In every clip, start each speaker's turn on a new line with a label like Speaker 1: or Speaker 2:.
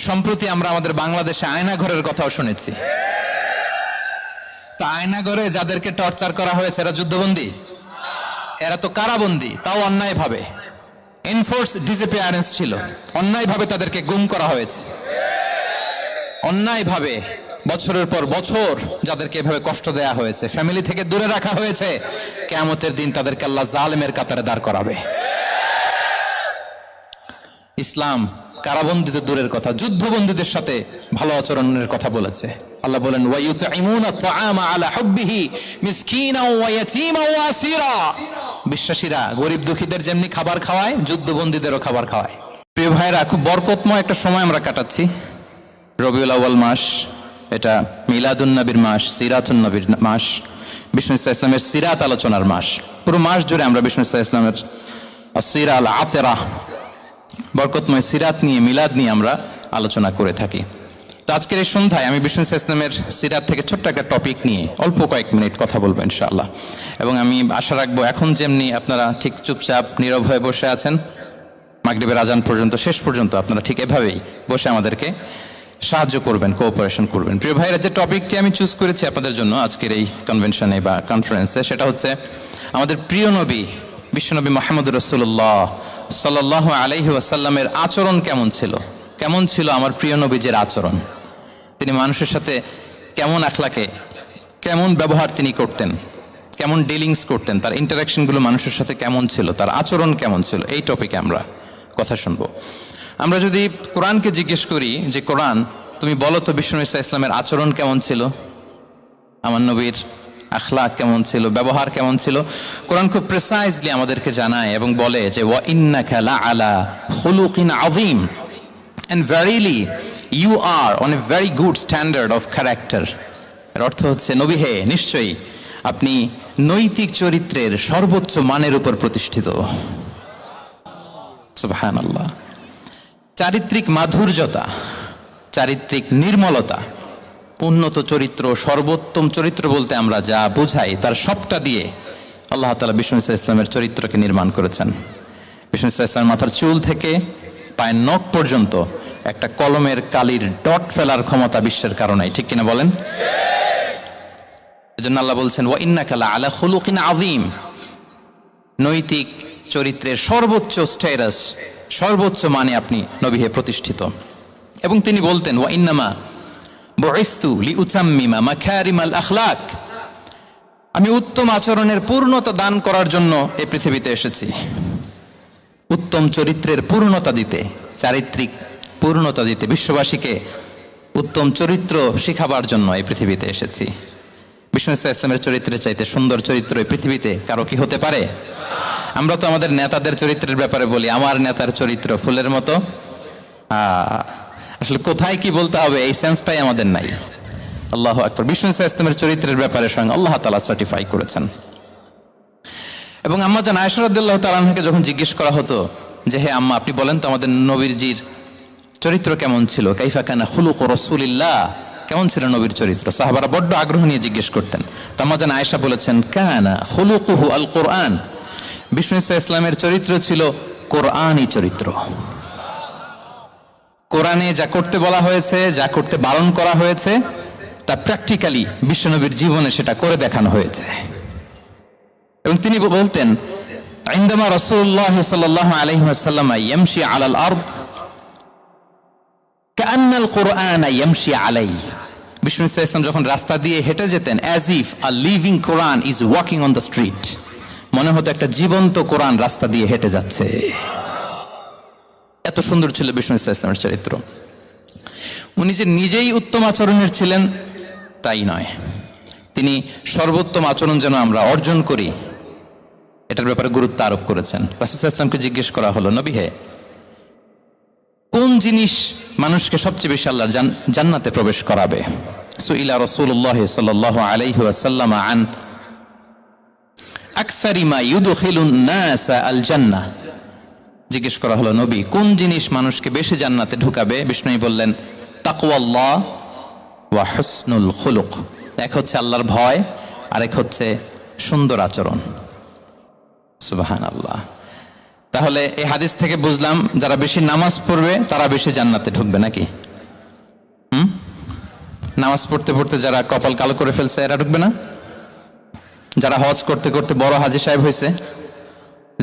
Speaker 1: সম্প্রতি আমরা আমাদের বাংলাদেশে আয়নাঘরের কথাও শুনেছি। তা আয়নাঘরে যাদেরকে টর্চার করা হয়েছে এরা যুদ্ধবন্দী? এরা তো কারাবন্দী, তাও অন্যায়ভাবে। এনফোর্স ডিসঅ্যাপিয়ারেন্স ছিল, অন্যায়ভাবে তাদেরকে গুম করা হয়েছে। অন্যায়ভাবে বছরের পর বছর যাদেরকে এভাবে কষ্ট দেয়া হয়েছে, ফ্যামিলি থেকে দূরে রাখা হয়েছে, কিয়ামতের দিন তাদেরকে আল্লাহ জালেমের কাতারে দাঁড় করাবে। ইসলাম কারাবন্দীদের দূরের কথা, যুদ্ধবন্দীদের সাথে ভালো আচরণের কথা বলেছে। আল্লাহ বলেন ওয়ায়ুতঈমুনা আত-তাআমা আলা হুব্বিহি মিসকিনাও ওয়া ইয়াতীমান ওয়া আসীরা। বিশ্বাসীরা গরিব দুঃখীদের যেমনি খাবার খাওয়ায়, যুদ্ধবন্দীদেরও খাবার খাওয়ায়। প্রিয় ভাইরা, খুব বরকতময় একটা সময় আমরা কাটাচ্ছি। রবিউল আউয়াল মাস, এটা মিলাদুন নবীর মাস, সিরাতুন নবীর মাস, বিষ্ণু ইসলামের সিরাত আলোচনার মাস। পুরো মাস জুড়ে আমরা বিষ্ণু ইসলামের আসিরা আল আতেরা, বরকতময় সিরাত নিয়ে, মিলাদ নিয়ে আমরা আলোচনা করে থাকি। তো আজকের এই সন্ধ্যায় আমি বিষ্ণু ইসলামের সিরাত থেকে ছোট্ট একটা টপিক নিয়ে অল্প কয়েক মিনিট কথা বলবো ইনশাআল্লাহ। এবং আমি আশা রাখবো এখন যেমনি আপনারা ঠিক চুপচাপ নীরব হয়ে বসে আছেন মাগরিবের আজান পর্যন্ত, শেষ পর্যন্ত আপনারা ঠিক এভাবেই বসে আমাদেরকে সাহায্য করবেন, কোঅপারেশন করবেন। প্রিয় ভাইরা, যে টপিকটি আমি চুজ করেছি আপনাদের জন্য আজকের এই কনভেনশনে বা কনফারেন্সে, সেটা হচ্ছে আমাদের প্রিয় নবী বিশ্বনবী মুহাম্মদ রাসূলুল্লাহ সাল্লাল্লাহু আলাইহি ওয়াসাল্লামের আচরণ কেমন ছিল। কেমন ছিল আমার প্রিয় নবীজির আচরণ? তিনি মানুষের সাথে কেমন আখলাকে, কেমন ব্যবহার তিনি করতেন, কেমন ডিলিংস করতেন, তার ইন্টারাকশনগুলো মানুষের সাথে কেমন ছিল, তার আচরণ কেমন ছিল, এই টপিকে আমরা কথা শুনবো। আমরা যদি কোরআনকে জিজ্ঞেস করি যে কোরআন তুমি বলো তো বিষ্ণু ইসলামের আচরণ কেমন ছিল, আমার নবীর আখলাক কেমন ছিল, ব্যবহার কেমন ছিল, কোরআন খুব প্রিসাইজলি আমাদেরকে জানায় এবং বলে যে ওয়া ইন্নাকা লাআলা খুলুকিন আযীম, and verily you are on a very good standard of character। এর অর্থ হচ্ছে নবী হে, নিশ্চয়ই আপনি নৈতিক চরিত্রের সর্বোচ্চ মানের উপর প্রতিষ্ঠিত। সুবহানাল্লাহ। চারিত্রিক মাধুর্যতা, চারিত্রিক নির্মলতা, উন্নত চরিত্র, সর্বোত্তম চরিত্র বলতে আমরা যা বুঝাই তার সবটা দিয়ে আল্লাহ তাআলা বিষ্ণু ইসলামের চরিত্রকে নির্মাণ করেছেন। বিষ্ণু ইসলামের মাথার চুল থেকে পায়ের নখ পর্যন্ত একটা কলমের কালির ডট ফেলার ক্ষমতা বিশ্বের কারণে, ঠিক কিনা বলেন? এজন্য আল্লাহ বলছেন ওয়া ইন্নাকা লাআলা খুলুকিন আযীম, নৈতিক চরিত্রের সর্বোচ্চ স্ট্যাটাস, সর্বোচ্চ মানে আপনি নবী হে প্রতিষ্ঠিত। এবং তিনি বলতেন ওয়া ইন্নামা বুইসতু লিউতাম্মিমা মাকারিমাল আখলাক, আমি উত্তম আচরণের পূর্ণতা দান করার জন্য এই পৃথিবীতে এসেছি। উত্তম চরিত্রের পূর্ণতা দিতে, চারিত্রিক পূর্ণতা দিতে, বিশ্ববাসীকে উত্তম চরিত্র শিখাবার জন্য এই পৃথিবীতে এসেছি। বিষ্ণু ইসলামের চরিত্রের চাইতে সুন্দর চরিত্র এই পৃথিবীতে কারো কি হতে পারে? আমরা তো আমাদের নেতাদের চরিত্রের ব্যাপারে বলি আমার নেতার চরিত্র ফুলের মতো। আসলে কোথায় কি বলতে হবে এই সেন্সটাই আমাদের নাই। আল্লাহু আকবার। বিষ্ণু ইসলামের চরিত্রের ব্যাপারে স্বয়ং আল্লাহ তাআলা সার্টিফাই করেছেন। এবং আম্মা জান আয়েশা রাদিয়াল্লাহু তাআলা আনহাকে যখন জিজ্ঞেস করা হতো যে হে আম্মা, আপনি বলেন তো আমাদের নবীজির চরিত্র কেমন ছিল, কাইফা কানা খুলুকু রাসূলিল্লাহ, কেমন ছিল নবীর চরিত্র, সাহাবারা বড্ড আগ্রহ নিয়ে জিজ্ঞেস করতেন। তো আম্মা জান আয়েশা বলেছেন কানা খুলুকুহু আল কোরআন, বিষ্ণু ইসলামের চরিত্র ছিল কোরআনই চরিত্র। কোরআনে যা করতে বলা হয়েছে, যা করতে বারণ করা হয়েছে, তা প্র্যাকটিক্যালি বিশ্বনবীর জীবনে সেটা করে দেখানো হয়েছে। এবং তিনি বলতেন ইনদামা রাসূলুল্লাহ সাল্লাল্লাহু আলাইহি ওয়াসাল্লাম ইয়ামশি আলাল আরদ কাআন্নাল কুরআন ইয়ামশি আলাইহি, বিষ্ণু ইসলাম যখন রাস্তা দিয়ে হেঁটে যেতেন as if a living Quran is walking on the street, মনে হতো একটা জীবন্ত কোরআন রাস্তা দিয়ে হেঁটে যাচ্ছে। এত সুন্দর ছিল বিষ্ণু ইসলামের চরিত্র। উনি যে নিজেই উত্তম আচরণের ছিলেন তাই নয়, তিনি সর্বোত্তম আচরণ যেন আমরা অর্জন করি এটার ব্যাপারে গুরুত্ব আরোপ করেছেন। রাসূল সাল্লাল্লাহু আলাইহি ওয়াসাল্লামকে জিজ্ঞেস করা হলো নবী হে, কোন জিনিস মানুষকে সবচেয়ে বেশি আল্লাহর জান্নাতে প্রবেশ করাবে? সুইলা রাসূলুল্লাহ সাল্লাল্লাহু আলাইহি ওয়াসাল্লাম আন আকসারি মা ইউদখিলুন নাস আল জান্নাহ, জিজ্ঞেস করা হলো নবী কোন জিনিস মানুষকে বেশি জান্নাতে ঢুকাবে? বিষ্ণু বললেন তাকওয়াল্লাহ ওয়া হুসনুল খুলুক, এক হচ্ছে আল্লাহর ভয়, আরেক হচ্ছে সুন্দর আচরণ। সুবহানাল্লাহ। তাহলে এই হাদিস থেকে বুঝলাম যারা বেশি নামাজ পড়বে তারা বেশি জান্নাতে ঢুকবে নাকি? নামাজ পড়তে পড়তে যারা কপাল কালো করে ফেলছে এরা ঢুকবে না? যারা হজ করতে করতে বড় হাজী সাহেব হয়েছে,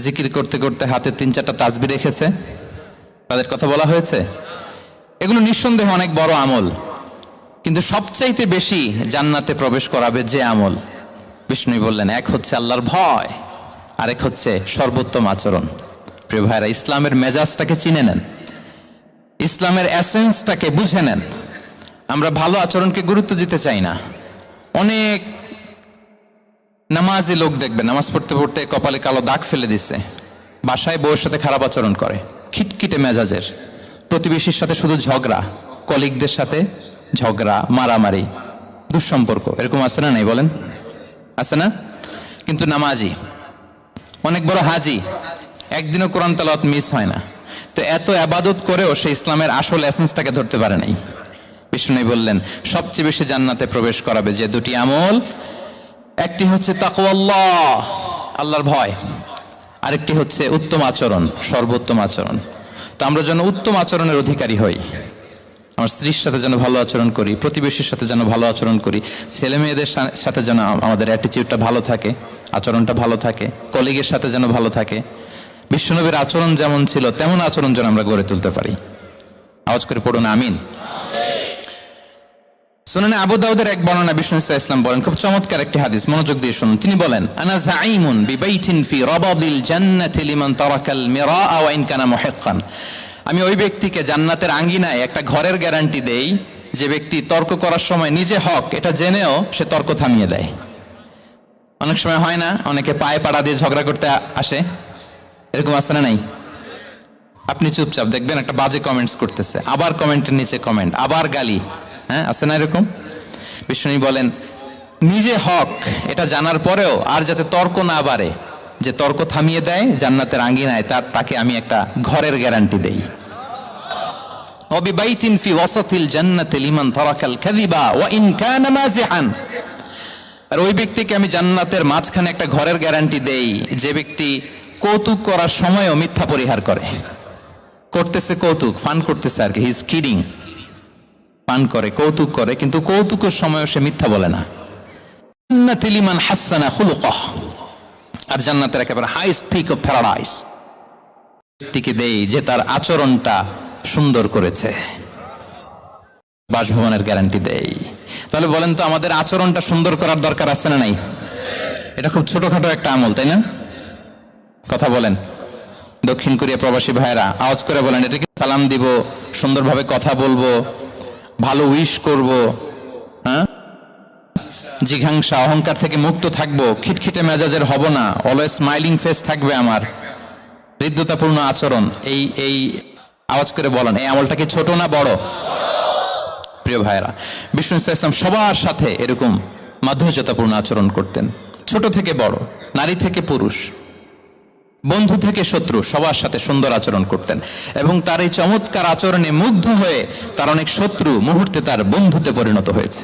Speaker 1: জিকির করতে করতে হাতে 3-4টা তাসবিহ রেখেছে, তাদের কথা বলা হয়েছে? এগুলো নিঃসন্দেহে অনেক বড় আমল, কিন্তু সবচাইতে বেশি জান্নাতে প্রবেশ করাবে যে আমল, বিষ্ণু বললেন, এক হচ্ছে আল্লাহর ভয়, আরেক হচ্ছে সর্বোত্তম আচরণ। প্রিয় ভাইরা, ইসলামের মেজাজটাকে চিনে নেন, ইসলামের এসেন্সটাকে বুঝে নেন। আমরা ভালো আচরণকে গুরুত্ব দিতে চাই না। অনেক নামাজি লোক দেখবেন নামাজ পড়তে পড়তে কপালে কালো দাগ ফেলে দিচ্ছে, বাসায় বউয়ের সাথে খারাপ আচরণ করে, খিটখিটে মেজাজের, প্রতিবেশীর সাথে শুধু ঝগড়া, কলিগদের সাথে ঝগড়া, মারামারি, দুঃসম্পর্ক, এরকম আছে না? নাই বলেন, আছে না? কিন্তু নামাজি, অনেক বড় হাজি, একদিনও কোরআন তেলাওয়াত মিস হয় না, তো এত আবাদত করেও সে ইসলামের আসল এসেন্সটাকে ধরতে পারে নাই। বিষ্ণু বললেন সবচেয়ে বেশি জান্নাতে প্রবেশ করাবে যে দুটি আমল, একটি হচ্ছে তাকওয়াল্লাহ, আল্লাহর ভয়, আরেকটি হচ্ছে উত্তম আচরণ, সর্বোত্তম আচরণ। তো আমরা যেন উত্তম আচরণের অধিকারী হই, আমার স্ত্রীর সাথে যেন ভালো আচরণ করি, প্রতিবেশীর সাথে যেন ভালো আচরণ করি, ছেলে মেয়েদের সাথে যেন আমাদের অ্যাটিটিউডটা ভালো থাকে, আচরণটা ভালো থাকে, কলিগের সাথে যেন ভালো থাকে। বিশ্বনবীর আচরণ যেমন ছিল তেমন আচরণ যেন আমরা গড়ে তুলতে পারি। আওয়াজ করে পড়ুন আমিন। সুনানে আবু দাউদের এক বর্ণনা, বিষ্ণু ইসলাম বলেন, খুব চমৎকার একটি হাদিস, মনোযোগ দিয়ে শুনুন। তিনি বলেন, আনা যাঈমুন বিবাইতিন ফি রাবাদিল জান্নাতি লিমান তারাকাল মিরাআ ওয়া ইন কানা মুহিক্কান। আমি ওই ব্যক্তিকে জান্নাতের আঙ্গিনায় একটা ঘরের গ্যারান্টি দেই যে ব্যক্তি তর্ক করার সময় নিজে হক এটা জেনেও সে তর্ক থামিয়ে দেয়। অনেক সময় হয় না, অনেকে পায়ে পাড়া দিয়ে ঝগড়া করতে আসে, এরকম আছে না নাই? আপনি চুপচাপ দেখবেন একটা বাজে কমেন্টস করতেছে, আবার কমেন্টের নিচে কমেন্ট, আবার গালি, হ্যাঁ আছে না এরকম? বিষ্ণু বলেন নিজে হক এটা জানার পরেও আর যাতে তর্ক না বাড়ে, যে তর্ক থামিয়ে দেয় জান্নাতের আঙ্গিনায়, তাকে আমি একটা ঘরের গ্যারান্টি দেই। ওয়াবিবাইতিন ফি ওয়াসাতিল জান্নাতি লিমান তারাকাল কাযিবা ওয়া ইন কানা মাযিহান। আর ওই ব্যক্তিকে আমি জান্নাতের মাঝখানে একটা ঘরের গ্যারান্টি দেই যে ব্যক্তি কৌতুক করার সময়ও মিথ্যা পরিহার করে। করতেছে কৌতুক, ফান করতেছে আর কি, হি ইজ কিডিং, পান করে, কৌতুক করে, কিন্তু কৌতুকের সময়ও সে মিথ্যা বলে না। জান্নাতি লিমান হাসানা খুলুকাহ। আর জান্নাতের একেবারে হাইস্ট পিক অফ প্যারাডাইস ব্যক্তিকে দেই যে তার আচরণটা সুন্দর করেছে, বাসভবনের গ্যারান্টি দেই। তাহলে বলেন তো আমাদের আচরণটা সুন্দর করার দরকার আছে না নাই? এটা খুব ছোটখাটো একটা আমল, তাই না? কথা বলেন। দক্ষিণ কোরিয়া প্রবাসী ভাইরা আওয়াজ করে বলেন, এটা কি সালাম দিব, সুন্দরভাবে কথা বলবো, ভালো উইশ করব, হ্যাঁ, জিঘাংসা অহংকার থেকে মুক্ত থাকবো, খিটখিটে মেজাজের হব না, অলওয়েজ স্মাইলিং ফেস থাকবে আমার, হৃদ্যতাপূর্ণ আচরণ। এই আওয়াজ করে বলেন, এই আমলটা কি ছোট না বড়? প্রিয় ভাইরা, বিষ্ণু ইসলাম সবার সাথে এরকম মাধুর্যতাপূর্ণ আচরণ করতেন, ছোট থেকে বড়, নারী থেকে পুরুষ, বন্ধু থেকে শত্রু, সবার সাথে সুন্দর আচরণ করতেন। এবং তার এই চমৎকার আচরণে মুগ্ধ হয়ে তার অনেক শত্রু মুহূর্তে তার বন্ধুতে পরিণত হয়েছে।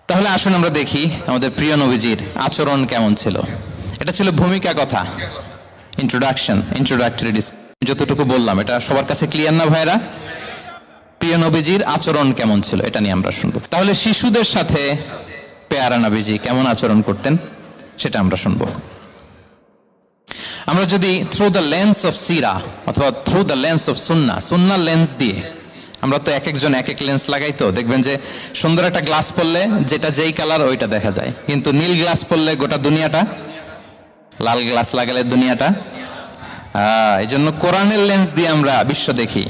Speaker 1: তাহলে আসুন আমরা দেখি আমাদের প্রিয় নবীজির আচরণ কেমন ছিল। এটা ছিল ভূমিকা কথা, ইন্ট্রোডাক্টরি ডিসকাশন। যতটুকু বললাম এটা সবার কাছে ক্লিয়ার না ভাইরা? প্রিয় নবীজির আচরণ কেমন ছিল এটা নিয়ে আমরা শুনবো। তাহলে শিশুদের সাথে পেয়ারা নবীজি কেমন আচরণ করতেন সেটা আমরা শুনবো। আমরা যদি থ্রু দ্য লেন্স অফ সিরা অথবা through the lens of Sunnah lens দিয়ে, আমরা তো এক একজন এক এক লেন্স লাগাই, তো দেখবেন যে সুন্দর একটা গ্লাস পরলে যেটা যেই কালার ওইটা দেখা যায়, কিন্তু নীল গ্লাস পরলে গোটা দুনিয়াটা, লাল গ্লাস লাগালে দুনিয়াটা। এই জন্য কোরআনের লেন্স দিয়ে আমরা বিশ্ব দেখি।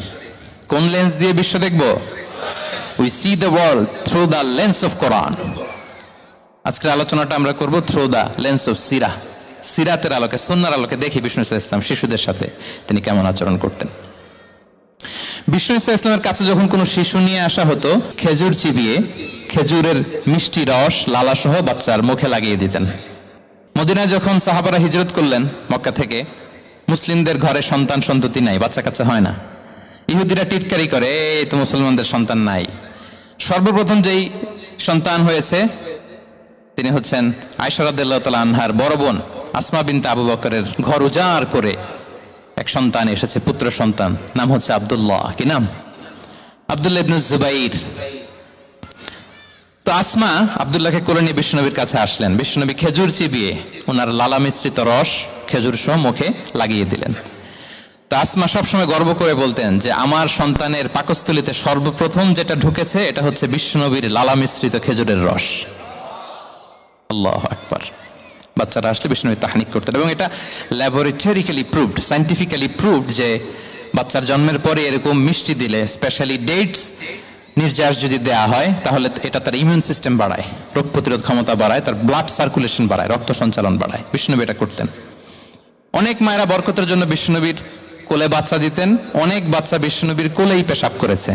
Speaker 1: কোন লেন্স দিয়ে বিশ্ব দেখব? We see the world through the lens of Quran. আজকের আলোচনাটা আমরা করব থ্রু দ্য লেন্স অফ সিরা, সিরাতের আলোকে, সুন্নাহর আলোকে দেখি বিষ্ণু ইসলাম শিশুদের সাথে তিনি কেমন আচরণ করতেন। বিষ্ণু ইসলামের কাছে যখন কোনো শিশু নিয়ে আসা হতো, খেজুর চিবিয়ে খেজুরের মিষ্টি রস লালা সহ বাচ্চার মুখে লাগিয়ে দিতেন। মদিনায় যখন সাহাবারা হিজরত করলেন মক্কা থেকে, মুসলিমদের ঘরে সন্তান সন্ততি নাই, বাচ্চা কাচ্চা হয় না। ইহুদিরা টিটকারি করে, এই তো মুসলমানদের সন্তান নাই। সর্বপ্রথম যেই সন্তান হয়েছে তিনি হচ্ছেন আয়েশা রাদিয়াল্লাহু তাআলা আনহার বড় বোন আসমা বিনতে আবু বকরের ঘর উজাড় করে এক সন্তান এসেছে, পুত্র সন্তান, নাম হচ্ছে আব্দুল্লাহ। কি নাম? আব্দুল্লাহ ইবনে জুবাইর তো আসমা আব্দুল্লাহকে কোলে নিয়ে বিশ্বনবীর কাছে আসলেন। বিশ্বনবী খেজুর চিবিয়ে ওনার লালা মিশ্রিত রস খেজুর সহ মুখে লাগিয়ে দিলেন। তো আসমা সবসময় গর্ব করে বলতেন যে আমার সন্তানের পাকস্থলিতে সর্বপ্রথম যেটা ঢুকেছে এটা হচ্ছে বিশ্বনবীর লালা মিশ্রিত খেজুরের রস। আল্লাহু আকবার। বাচ্চারা আসলে বিশ্বনবী তাহনিক করতেন, এবং এটা ল্যাবরেটরিক্যালি প্রুভড, সায়েন্টিফিক্যালি প্রুভড যে বাচ্চার জন্মের পরে এরকম মিষ্টি দিলে, স্পেশালি ডেটস নির্যাস যদি দেয়া হয়, তাহলে এটা তার ইমিউন সিস্টেম বাড়ায়, রোগ প্রতিরোধ ক্ষমতা বাড়ায়, তার ব্লাড সার্কুলেশন বাড়ায়, রক্ত সঞ্চালন বাড়ায়। বিশ্বনবী এটা করতেন। অনেক মায়েরা বরকতের জন্য বিশ্বনবীর কোলে বাচ্চা দিতেন। অনেক বাচ্চা বিশ্বনবীর কোলেই পেশাব করেছে,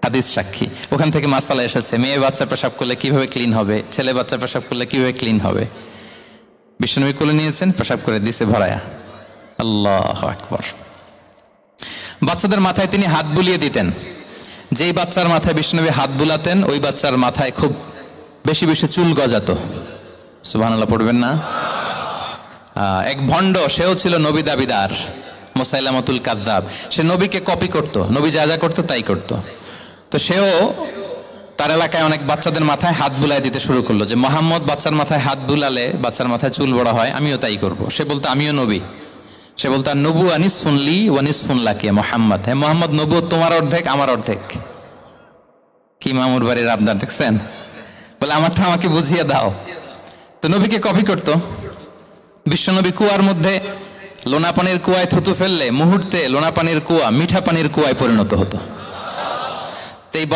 Speaker 1: হাদিস সাক্ষী। ওখান থেকে মাসালা এসেছে, মেয়ে বাচ্চা পেশাব করলে কিভাবে ক্লিন হবে, ছেলে বাচ্চা পেশাব করলে কিভাবে ক্লিন হবে। বিশ্বনবী কোলে নিয়েছেন, পেশাব করে দিছে ভরায়া। আল্লাহু আকবার। বাচ্চাদের মাথায় তিনি হাত বুলিয়ে দিতেন। যেই বাচ্চার মাথায় বিশ্বনবী হাত বুলাতেন, ওই বাচ্চার মাথায় খুব বেশি বেশি চুল গজাতো। সুবহানাল্লাহ পড়বেন না? এক ভণ্ড, সেও ছিল নবী দাবিদার, মুসাইলামাতুল কাযযাব। সে নবীকে কপি করত, নবী যা যা করতো তাই করত। তো সেও তার এলাকায় অনেক বাচ্চাদের মাথায় হাত বুলাই দিতে শুরু করলো, যে মোহাম্মদ বাচ্চার মাথায় হাত বুলালে বাচ্চার মাথায় চুল বড় হয়, আমিও তাই করব। সে বলতো আমিও নবী। সে বলতো নবু আনিস শুনলি ওয়ানিস শুনলাকে মোহাম্মদ, হ্যাঁ মোহাম্মদ নবু তোমার অর্ধেক আমার অর্ধেক। কি মামুর বাড়ির আবদার দেখছেন? বলে আমারটা আমাকে বুঝিয়ে দাও। তো নবীকে কপি করত। বিশ্বনবী কুয়ার মধ্যে লোনা পানির কুয়ায় থুতু ফেললে মুহূর্তে লোনা পানির কুয়া মিঠা পানির কুয়ায় পরিণত হতো। তো এই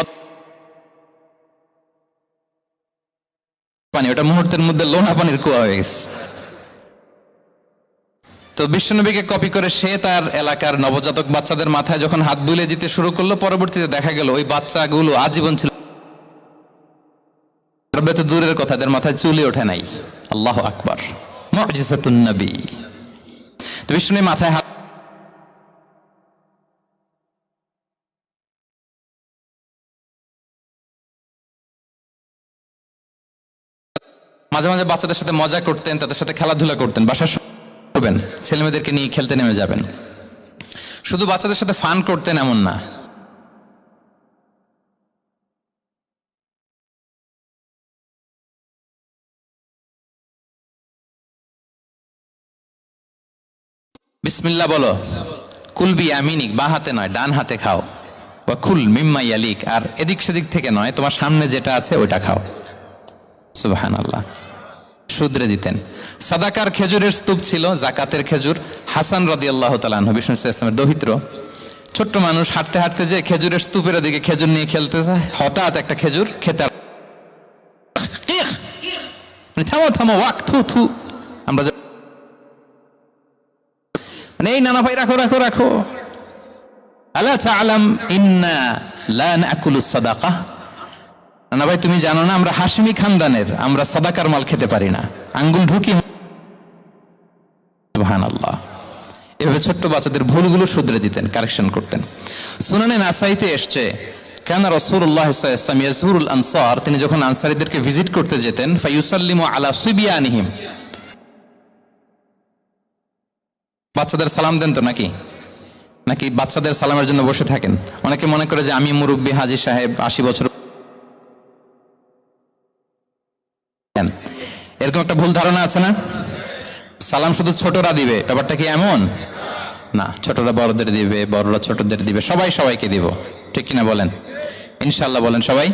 Speaker 1: পানি ওটা মুহূর্তের মধ্যে লোনা পানির কুয়া হয়ে গেছে। তো বিশ্বনবীকে কপি করে সে তার এলাকার নবজাতক বাচ্চাদের মাথায় যখন হাত বুলিয়ে দিতে শুরু করলো, পরবর্তীতে দেখা গেল ওই বাচ্চাগুলো আজীবন ছিল, তো দূরের কথা, এদের মাথায় চুলই ওঠে নাই। আল্লাহু আকবার, মুজিজাতুন নবী। তো বিশ্বনবী মাথায় হাত মাঝে মাঝে বাচ্চাদের সাথে মজা করতেন, তাদের সাথে খেলাধুলা করতেন। বাসার করবেন, ছেলেমেয়েদেরকে নিয়ে খেলতে নেমে যাবেন। শুধু বাচ্চাদের সাথে ফান করতেন এমন না, বিসমিল্লাহ বলো, কুলবি আমিনিক, বা হাতে নয় ডান হাতে খাও, বা কুল মিম্মা ইয়ালিক, আর এদিক সেদিক থেকে নয়, তোমার সামনে যেটা আছে ওইটা খাও। সুবহানাল্লাহ। শুধরে দিতেন। সাদাকার খেজুরের স্তূপ ছিল, জাকাতের খেজুর। হাসান রাদিয়াল্লাহু তাআলা আনহু, বিষ্ণু ইসলামের দৌহিত্র, ছোট্ট মানুষ, হাঁটতে হাঁটতে যে খেজুরের স্তূপের দিকে খেজুর নিয়ে খেলতে যায়, হঠাৎ একটা খেজুর খেতে, থামো থামো, ওয়াক, থু থু। আমরা এই নানা ভাই রাখো রাখো রাখো, আলা তাআলাম ইন্না লা নাকুলুস সাদাকা। নানা ভাই তুমি জানো না আমরা হাশিমি খানদানের, আমরা সাদাকার মাল খেতে পারি না। আঙ্গুল ঢুকি। সুবহানাল্লাহ। এভাবে ছোট্ট বাচ্চাদের ভুলগুলো শুধরে দিতেন, কারেকশন করতেন। সুনানে নাসাইতে এসছে, কেন রাসূলুল্লাহ সাল্লাল্লাহু আলাইহি ওয়াসাল্লাম ইয়াজুরুল আনসার, তিনি যখন আনসারীদেরকে ভিজিট করতে যেতেন, ফায়ুসাল্লিমু আলা সিবিয়ানিহিম, বাচ্চাদের সালাম দেন তো নাকি? নাকি বাচ্চাদের সালামের জন্য বসে থাকেন? অনেকে মনে করে যে আমি মুরব্বী, হাজী সাহেব, 80 বছর, এরকম একটা ভুল ধারণা আছে না? সালাম শুধু ছোটরা দিবে, ব্যাপারটা কি এমন না? ছোটরা বড়দের দিবে, বড়রা ছোটদের দিবে, সবাই সবাইকে দিব, ঠিক কিনা বলেন? ইনশাআল্লাহ বলেন সবাই।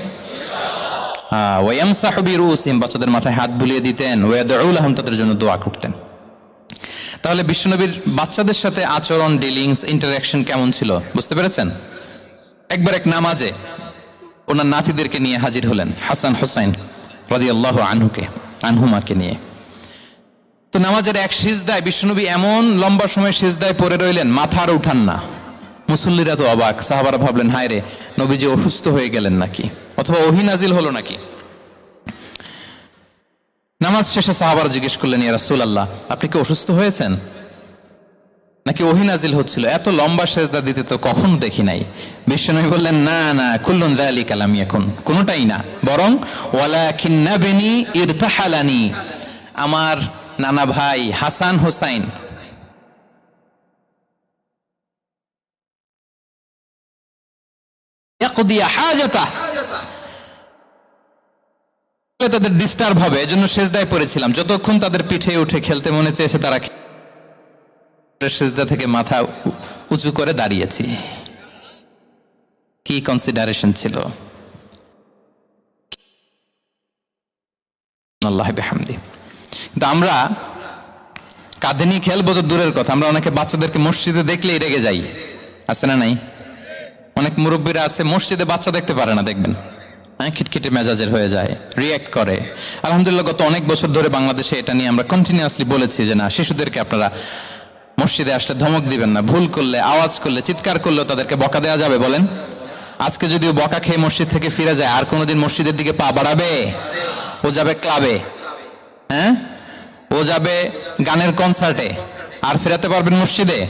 Speaker 1: ওয়ায়ামসাহু বিরুসিহিম, বাচ্চাদের মাথায় হাত বুলিয়ে দিতেন। ওয়ায়াদউ লাহুম, তাদের জন্য দোয়া করতেন। তাহলে বিশ্বনবীর বাচ্চাদের সাথে আচরণ, ডিলিংস, ইন্টারঅ্যাকশন কেমন ছিল বুঝতে পেরেছেন? একবার এক নামাজে ওনার নাতিদেরকে নিয়ে হাজির হলেন, হাসান হুসাইন রাদিয়াল্লাহু আনহুমাকে নিয়ে। তো নামাজের এক সিজদায় বিশ্বনবী এমন লম্বা সময় সিজদায় পড়ে রইলেন, মাথার উঠান না। মুসল্লিরা তো অবাক, সাহাবারা ভাবলেন হায় রে, নবীজি অসুস্থ হয়ে গেলেন নাকি, অথবা ওহী নাজিল হলো নাকি। নামাজ শেষে সাহাবারা জিজ্ঞেস করলেন, ইয়া রাসূলুল্লাহ আপনি কি অসুস্থ হয়েছেন নাকি ওহী নাজিল হচ্ছিল? এত লম্বা সিজদা দিতে তো কখনো দেখি নাই। বিশ্বনবী বললেন, না না, কুল্লুন যালিকা লাম ইয়াকুন, কোনটাই না, বরং ওয়ালাকিন্নাবনি ইরতাহালানি, আমার নানা ভাই হাসান হুসাইন ইয়াকদি হাজাতা, তাদের ডিস্টার্ব হবে, এজন্য সেজদায় পড়েছিলাম। যতক্ষণ তাদের পিঠে উঠে খেলতে মনে চেয়েছে তারা সেজদা থেকে মাথা উঁচু করে দাঁড়িয়েছি। কি কনসিডারেশন ছিল! আল্লাহ বিহামদি। কিন্তু আমরা কাঁধে নিয়ে খেলবো তো দূরের কথা, আমরা অনেকে বাচ্চাদেরকে মসজিদে দেখলেই রেগে যাই, আছে না নাই? অনেক মুরব্বীরা আছে মসজিদে বাচ্চা দেখতে পারে না, দেখবেন হ্যাঁ, খিটখিটে মেজাজের হয়ে যায়, রিয়্যাক্ট করে। আলহামদুলিল্লাহ গত অনেক বছর ধরে বাংলাদেশে এটা নিয়ে আমরা কন্টিনিউয়াসলি বলেছি যে না, শিশুদেরকে আপনারা মসজিদে আসলে ধমক দিবেন না, ভুল করলে, আওয়াজ করলে, চিৎকার করলেও তাদেরকে বকা দেওয়া যাবে? বলেন, আজকে যদিও বকা খেয়ে মসজিদ থেকে ফিরে যায়, আর কোনোদিন মসজিদের দিকে পা বাড়াবে? ও যাবে ক্লাবে, হ্যাঁ, ও যাবে গানের কনসার্টে, আর ফেরাতে পারবেন মসজিদে?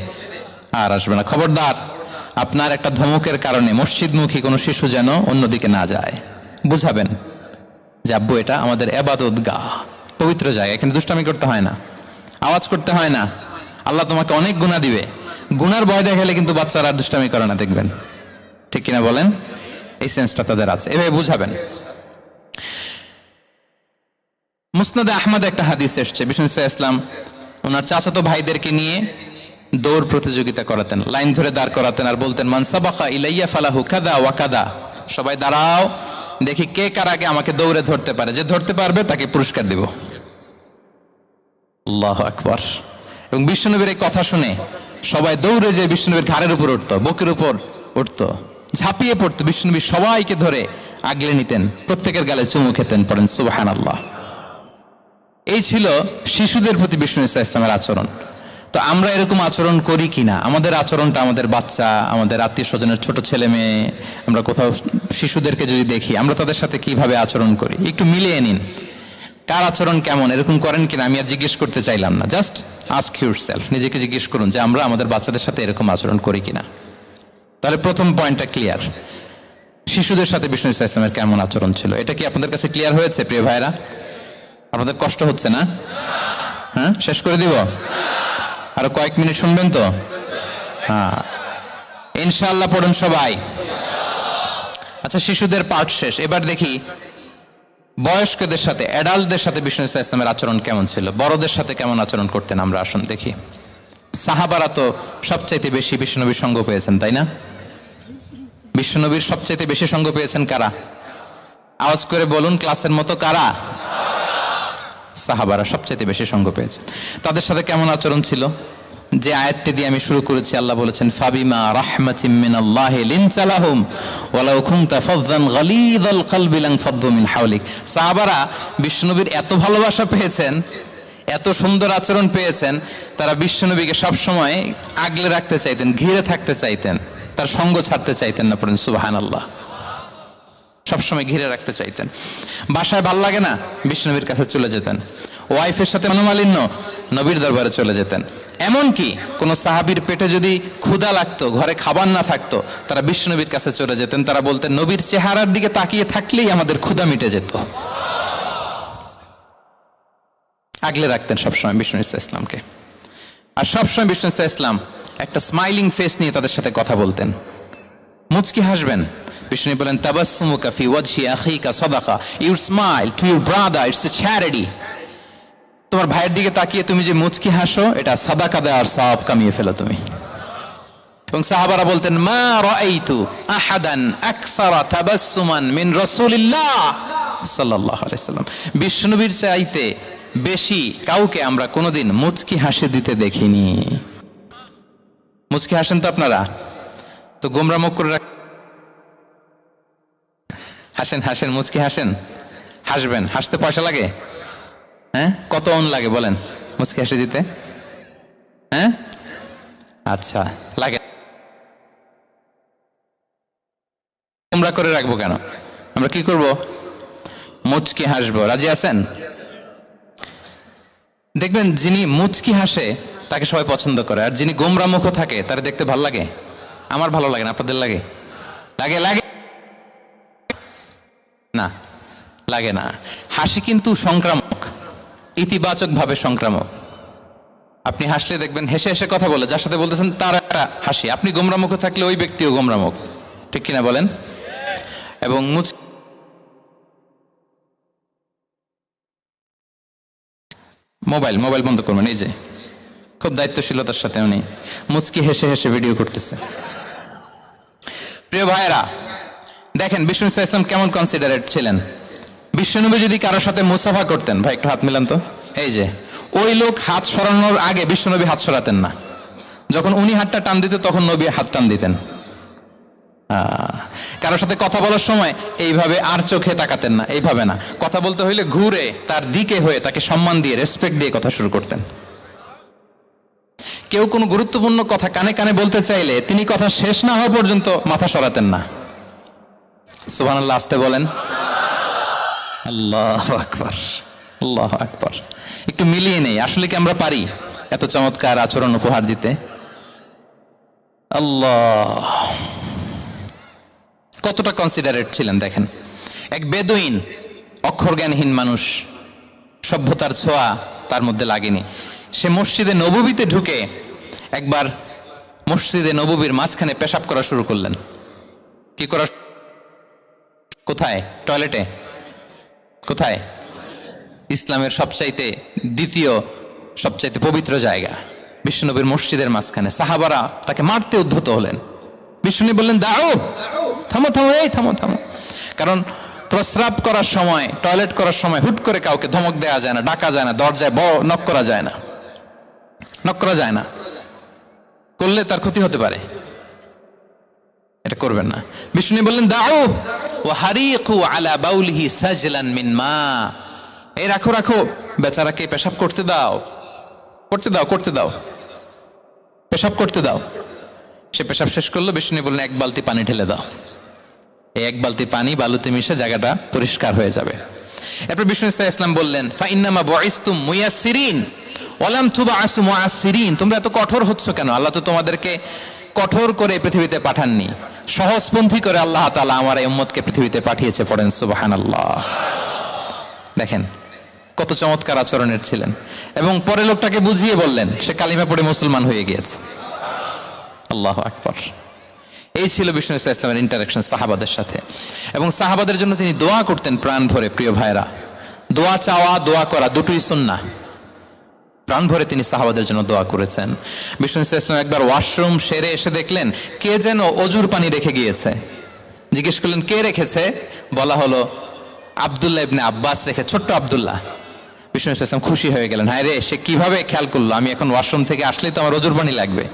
Speaker 1: আর আসবে না। খবরদার, আপনার একটা ধমকের কারণে মসজিদমুখী কোনো শিশু যেন অন্যদিকে না যায়। বুঝাবেন যে আব্বু এটা আমাদের ইবাদত গাহ, পবিত্র জায়গা, এখানে দুষ্টামি করতে হয় না, আওয়াজ করতে হয় না, আল্লাহ তোমাকে অনেক গুনাহ দিবে। গুনার ভয় দেখালে কিন্তু বাচ্চারা দুষ্টামি করে না, দেখবেন, ঠিক কিনা বলেন? এই সেন্সটা তাদের আছে, এভাবে বুঝাবেন। মুসনাদে আহমদ একটা হাদিস এসছে, বিষ্ণু ইসলাম ওনার চাচাতো ভাইদেরকে নিয়ে দৌড় প্রতিযোগিতা করাতেন, লাইন ধরে দাঁড় করাতেন, আর বলতেন মান সাবাকা ইলাইয়া ফালাহু কাদা ওয়া কাদা, সবাই দাঁড়াও, দেখি কে কার আগে আমাকে দৌড়ে ধরতে পারে, যে ধরতে পারবে তাকে পুরস্কার দিব। আল্লাহু আকবার। এবং বিশ্বনবীর এই কথা শুনে সবাই দৌড়ে যে বিশ্বনবীর ঘাড়ের উপর উঠতো, বুকের উপর উঠতো, ঝাঁপিয়ে পড়তো, বিশ্বনবী সবাইকে ধরে আগলে নিতেন, প্রত্যেকের গালে চুমু খেতেন। পড়েন সুবহানাল্লাহ। এই ছিল শিশুদের প্রতি বিষ্ণু ইসলামের আচরণ। তো আমরা এরকম আচরণ করি কিনা? আমাদের আচরণটা আমাদের বাচ্চা, আমাদের আত্মীয় স্বজনের ছোট ছেলে মেয়ে, আমরা কোথাও শিশুদেরকে যদি দেখি, আমরা তাদের সাথে কিভাবে আচরণ করি একটু মিলিয়ে নিন। কার আচরণ কেমন, এরকম করেন কিনা আমি আর জিজ্ঞেস করতে চাইলাম না, জাস্ট আস্ক ইউরসেলফ, নিজেকে জিজ্ঞেস করুন যে আমরা আমাদের বাচ্চাদের সাথে এরকম আচরণ করি কিনা। তাহলে প্রথম পয়েন্টটা ক্লিয়ার, শিশুদের সাথে বিষ্ণু ইসলামের কেমন আচরণ ছিল। এটা কি আপনাদের কাছে ক্লিয়ার হয়েছে প্রিয় ভাইরা? আপনাদের কষ্ট হচ্ছে না? হ্যাঁ, শেষ করে দিব? আরো কয়েক মিনিট শুনবেন তো? হ্যাঁ, ইনশাআল্লাহ পড়ুন সবাই। আচ্ছা, শিশুদের পার্ট শেষ, এবার দেখি বয়স্কদের সাথে, অ্যাডাল্টদের সাথে বিষ্ণু ইসলামের আচরণ কেমন ছিল, বড়দের সাথে কেমন আচরণ করতেন। আমরা আসুন দেখি। সাহাবারা তো সবচাইতে বেশি বিশ্বনবীর সঙ্গ পেয়েছেন, তাই না? বিশ্বনবীর সবচাইতে বেশি সঙ্গ পেয়েছেন কারা? আওয়াজ করে বলুন, ক্লাসের মতো, কারা? সাহাবারা সবচাইতে বেশি সঙ্গ পেয়েছেন। তাদের সাথে কেমন আচরণ ছিল? যে আয়াতটি দিয়ে আমি শুরু করেছি, আল্লাহ বলেছেন ফাবিমা রাহমাতিম মিনাল্লাহি লিনতা লাহুম ওয়ালাউ কুনতা ফাযযান গালিযাল কলবি লানফাদ্দু মিন হাওলিক। সাহাবারা বিশ্বনবীর এত ভালোবাসা পেয়েছেন, এত সুন্দর আচরণ পেয়েছেন, তারা বিশ্বনবীকে সবসময় আগলে রাখতে চাইতেন, ঘিরে থাকতে চাইতেন, তার সঙ্গ ছাড়তে চাইতেন না। পড়েন সুবহানাল্লাহ। সবসময় ঘিরে রাখতে চাইতেন। বাসায় ভাল লাগে না, বিশ্বনবীর কাছে চলে যেতেন। ওয়াইফের সাথে মনোমালিন্য, নবীর দরবারে চলে যেতেন। এমনকি কোন সাহাবীর পেটে যদি ক্ষুধা লাগতো, ঘরে খাবার না থাকতো, তারা বিশ্বনবীর কাছে চলে যেতেন। তারা বলতেন নবীর চেহারার দিকে তাকিয়ে থাকলেই আমাদের ক্ষুধা মিটে যেত। আগলে রাখতেন সবসময় বিষ্ণু ইসলামকে। আর সবসময় বিষ্ণু ইসলাম একটা স্মাইলিং ফেস নিয়ে তাদের সাথে কথা বলতেন, মুচকি হাসবেন। বিষ্ণু বলেন তাবাসসুমুকা ফি ওয়াজহি আখিকা সাদাকা, you smile to your brother, it's a charity. তোমার ভাইয়ের দিকে তাকিয়ে তুমি যে মুচকি হাসো, এটা সাদাকা দেওয়ার সওয়াব কামিয়ে ফেলো তুমি। এবং সাহাবারা বলতেন মা রাআইতু আহাদান আকসারা তাবাসসুমান মিন রাসূলিল্লাহ সাল্লাল্লাহু আলাইহি সাল্লাম। বিশ্বনবীর চাইতে বেশি কাউকে আমরা কোনোদিন মুচকি হাসি দিতে দেখিনি। মুচকি হাসেন তো আপনারা? তো গোমরা মুখ করে হাসেন, হাসেন, মুচকি হাসেন, হাসবেন। হাসতে পয়সা লাগে? হ্যাঁ, কত অন লাগে বলেন মুচকি হাসি দিতে? হ্যাঁ, আচ্ছা, লাগে। গোমরা করে রাখবো কেন? আমরা কি করব? মুচকি হাসবো। রাজি আছেন? দেখবেন যিনি মুচকি হাসে তাকে সবাই পছন্দ করে, আর যিনি গোমরা মুখ থাকে তার দেখতে ভালো লাগে। আমার ভালো লাগে না, আপনাদের লাগে? লাগে? লাগে না? লাগে না। হাসি কিন্তু সংক্রামক, ইতিবাচক ভাবে সংক্রামক। আপনি হাসলে দেখবেন হেসে হেসে কথা বলে, যার সাথে বলতেছেন তার একটা হাসি। আপনি গোমরা মুখ থাকলে ওই ব্যক্তিও গোমরা মুখ, ঠিক কিনা বলেন? এবং মোবাইল বন্ধ করবেন। এই যে খুব দায়িত্বশীলতার সাথে উনি মুচকি হেসে হেসে ভিডিও করতেছে। প্রিয় ভাইরা, দেখেন বিষ্ণু ইসলাম কেমন কনসিডারেট ছিলেন। বিশ্বনবী যদি কারোর সাথে মুসাফা করতেন, ভাই একটু হাত মিলান তো, এই যে ওই লোক হাত সরানোর আগে বিশ্বনবী হাত সরাতেন না। যখন উনি হাতটা টান দিতেন তখন নবী হাত টান দিতেন। কারোর সাথে কথা বলার সময় এইভাবে আর চোখে তাকাতেন না, এইভাবে না, কথা বলতে হইলে ঘুরে তার দিকে হয়ে তাকে সম্মান দিয়ে রেসপেক্ট দিয়ে কথা শুরু করতেন। কেউ কোনো গুরুত্বপূর্ণ কথা কানে কানে বলতে চাইলে তিনি কথা শেষ না হওয়া পর্যন্ত মাথা সরাতেন না। সুবহানাল্লাহ, আসতে বলেন। আল্লাহু আকবার, আল্লাহু আকবার। একটু মিলিয়ে নেই, আসলে কি আমরা পারি এত চমৎকার আচরণ উপহার দিতে? আল্লাহ, কতটা কনসিডারেট ছিলেন দেখেন। এক বেদুইন, অক্ষর জ্ঞানহীন মানুষ, সভ্যতার ছোঁয়া তার মধ্যে লাগেনি। সে মসজিদে নববীতে ঢুকে একবার মসজিদে নববীর মাঝখানে পেশাব করা শুরু করলেন। কি করা? কোথায়? টয়লেটে। কোথায়? ইসলামের সবচাইতে দ্বিতীয় সবচাইতে পবিত্র জায়গা বিশ্বনবীর মসজিদের মাঝখানে। সাহাবারা তাকে মারতে উদ্ধত হলেন। বিষ্ণু বললেন, দাও, থামো থামো, এই থামো থামো। কারণ প্রস্রাব করার সময়, টয়লেট করার সময় হুট করে কাউকে ধমক দেওয়া যায় না, ডাকা যায় না, দরজায় নক করা যায় না, নক করা যায় না, করলে তার ক্ষতি হতে পারে, এটা করবেন না। বিষ্ণু বললেন, দাও ওয়া হারিকু আলা বাউলিহি সাজলান মিন মা। এই রাখো রাখো, বেচারাকে পেশাব করতে দাও, করতে দাও, করতে দাও, পেশাব করতে দাও। সে পেশাব শেষ করলো। বিষ্ণু বললেন, এক বালতি পানি ঢেলে দাও। এই এক বালতি পানি বালুতে মিশে জায়গাটা পরিষ্কার হয়ে যাবে। এরপর বিষ্ণু ইসলাম বললেন, ফাইন্নামা বুইসতুম মুয়াসসিরিন ওয়া লাম তুবআসু মুআসসিরিন। তোমরা এত কঠোর হচ্ছ কেন? আল্লাহ তো তোমাদেরকে কঠোর করে পৃথিবীতে পাঠাননি, সহজপন্থী করে আল্লাহ তাআলা আমার এই উম্মতকে পৃথিবীতে পাঠিয়েছে। পড়েন সুবহানাল্লাহ। দেখেন কত চমৎকার আচরণের ছিলেন। এবং পরে লোকটাকে বুঝিয়ে বললেন, সে কালিমা পড়ে মুসলমান হয়ে গিয়েছে। আল্লাহু আকবার। এই ছিল বিষ্ণু ইসলামের ইন্টারাকশন সাহাবাদের সাথে। এবং সাহাবাদের জন্য তিনি দোয়া করতেন প্রাণ ভরে। প্রিয় ভাইরা, দোয়া চাওয়া, দোয়া করা দুটোই সুন্নাহ। প্রাণ ভরে তিনি সাহাবাদের জন্য দোয়া করেছেন। বিষ্ণু ইসলাম একবার ওয়াশরুম সেরে এসে দেখলেন কে যেন অজুর পানি রেখে গিয়েছে। জিজ্ঞেস করলেন, কে রেখেছে? বলা হলো, আব্দুল্লাহ ইবনে আব্বাস রেখে, ছোট্ট আব্দুল্লাহ। বিষ্ণু ইসলাম খুশি হয়ে গেলেন, হায় রে, সে কিভাবে খেয়াল করলো, আমি এখন ওয়াশরুম থেকে আসলেই তো আমার অজুর পানি লাগবে।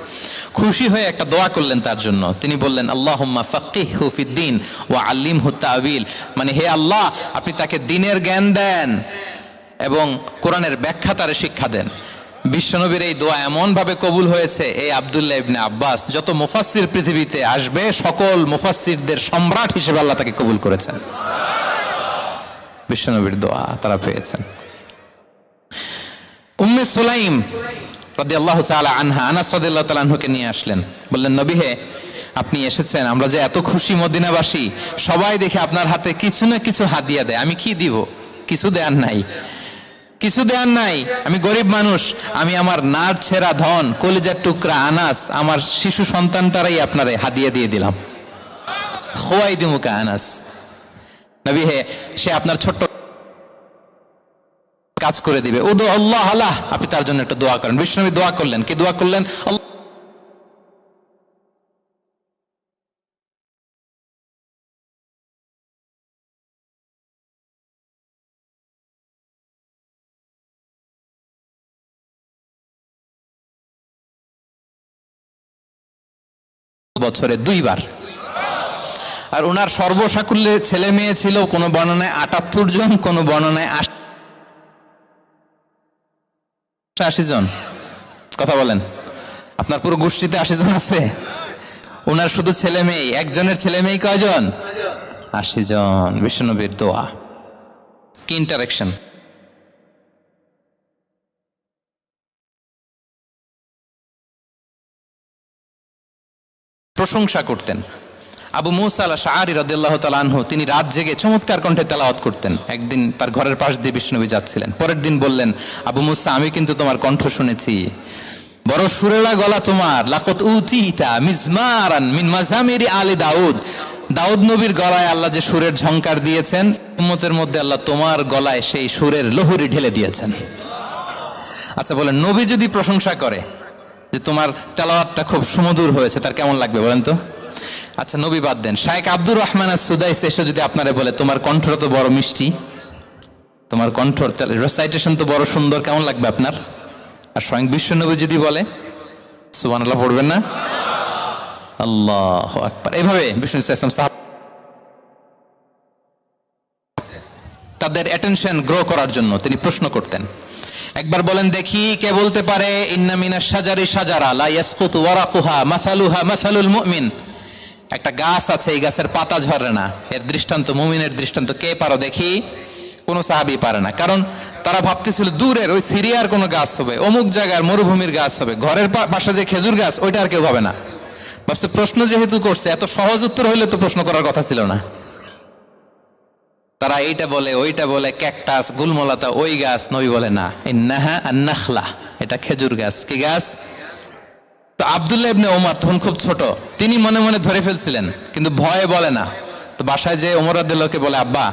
Speaker 1: খুশি হয়ে একটা দোয়া করলেন তার জন্য। তিনি বললেন, আল্লাহুম্মা ফাক্কিহহু ফিদ্দীন ওয়া আল্লিমহু তা'ওয়িল। মানে হে আল্লাহ, আপনি তাকে দ্বীনের জ্ঞান দেন এবং কোরআনের ব্যাখ্যা তারে শিক্ষা দেন। বিশ্বনবীর এই দোয়া এমন ভাবে কবুল হয়েছে, এই আব্দুল্লাহ ইবনে আব্বাস যত মুফাসসির পৃথিবীতে আসবে সকল মুফাসসিরদের সম্রাট হিসেবে আল্লাহ তাকে কবুল করেছেন। বিশ্বনবীর দোয়া তারা পেয়েছেন। উম্মে সুলাইম রাদিয়াল্লাহু তাআলা আনহা, আনাস রাদিয়াল্লাহু তাআলা আনহুকে নিয়ে আসলেন। বললেন, নবী হে, আপনি এসেছেন, আমরা যে এত খুশি মদিনাবাসী, সবাই দেখে আপনার হাতে কিছু না কিছু হাদিয়া দেয়। আমি কি দিব? কিছু দেয়ার নাই, কিছু দেয়ার নাই। আমি গরিব মানুষ, আমি আমার নার ছেঁড়া ধন, কলিজার টুকরা আনাস, আমার শিশু সন্তানটারাই আপনারে হাদিয়া দিয়ে দিলাম। খুয়াইদিমুকা আনাস। নবী হে, সে আপনার ছোট্ট কাজ করে দিবে। উদু আল্লাহ আল্লাহ, আপনি তার জন্য একটা দোয়া করেন। বিষ্ণু দোয়া করলেন। কি দোয়া করলেন? বছরে 2 বার। আর ওনার সর্বসাকুল্যে ছেলে মেয়ে ছিল, কোন বর্ণনায় 78 জন, কোন বর্ণনায় 80 জন। কথা বলেন, আপনার পুরো গোষ্ঠীতে 80 জন আছে? ওনার শুধু ছেলে মেয়ে, একজনের ছেলে মেয়ে কয়জন? 80 জন। বিশ্বনবীর দোয়া, কি ইন্টারেকশন! প্রশংসা করতেন। আবু মুসা আল-আশআরী রাদিয়াল্লাহু তাআলা আনহু, তিনি রাত জেগে চমৎকার কণ্ঠে তেলাওয়াত করতেন। একদিন তার ঘরের পাশ দিয়ে বিষ্ণুনবী যাচ্ছিলেন। পরের দিন বললেন, আবু মুসা, আমি কিন্তু তোমার কণ্ঠ শুনেছি, বড় সুরেলা গলা তোমার। লাকাত উতিতা মিজমারান মিন মাজামিরি আলি দাউদ। দাউদ নবীর গলায় আল্লাহ যে সুরের ঝংকার দিয়েছেন, উম্মতের মধ্যে আল্লাহ তোমার গলায় সেই সুরের লহরী ঢেলে দিয়েছেন। আচ্ছা বলেন, নবী যদি প্রশংসা করে যে তোমার তেলাওয়াতটা খুব সুমধুর হয়েছে, তার কেমন লাগবে বলেন তো? আচ্ছা নবী বাদ দেন, শায়েখ আব্দুর রহমান আস-সুদাইস এসে যদি আপনারে বলে তোমার কণ্ঠ তো বড় মিষ্টি, তোমার কণ্ঠ রেসাইটেশন তো বড় সুন্দর, কেমন লাগবে আপনার? আর স্বয়ং বিশ্ব নবী যদি বলে, সুবহানাল্লাহ পড়বেন না? আল্লাহু আকবার। এইভাবে বিষ্ণু ইসলাম সাহাব তাদের অ্যাটেনশন গ্রো করার জন্য তিনি প্রশ্ন করতেন। একবার বলেন দেখি, কে বলতে পারে ইন্না মিনাশ শাজারি শাজারা লা ইয়াসকুতু ওয়ারাকুহা মাসালুহা মাসালুল মুমিন, একটা গাছ আছে এই গাছের পাতা ঝরে না, এর দৃষ্টান্ত মুমিনের দৃষ্টান্ত। কে পারো দেখি? কোনো সাহাবী পারে না, কারণ তারা ভাবতেছিল দূরের ওই সিরিয়ার কোনো গাছ হবে, অমুক জায়গার মরুভূমির গাছ হবে, ঘরের পাশে যে খেজুর গাছ ওইটা আর কেউ হবে না। ভাবছে প্রশ্ন যেহেতু করছে, এত সহজ উত্তর হইলে তো প্রশ্ন করার কথা ছিল না। তারা এইটা বলে ওইটা বলে, ক্যাকটাস গুলমলাতা ওই গাছ, নবী বলে না, ইন্নাহা আন-নাখলা, এটা খেজুর গাছ। কি গাছ? তো আব্দুল্লাহ ইবনে ওমর তখন খুব ছোট, তিনি মনে মনে ধরে ফেলছিলেন কিন্তু ভয়ে বলে না। তো বাসায় যে ওমর রাদিয়াল্লাহু আনহুকে বলে, আব্বা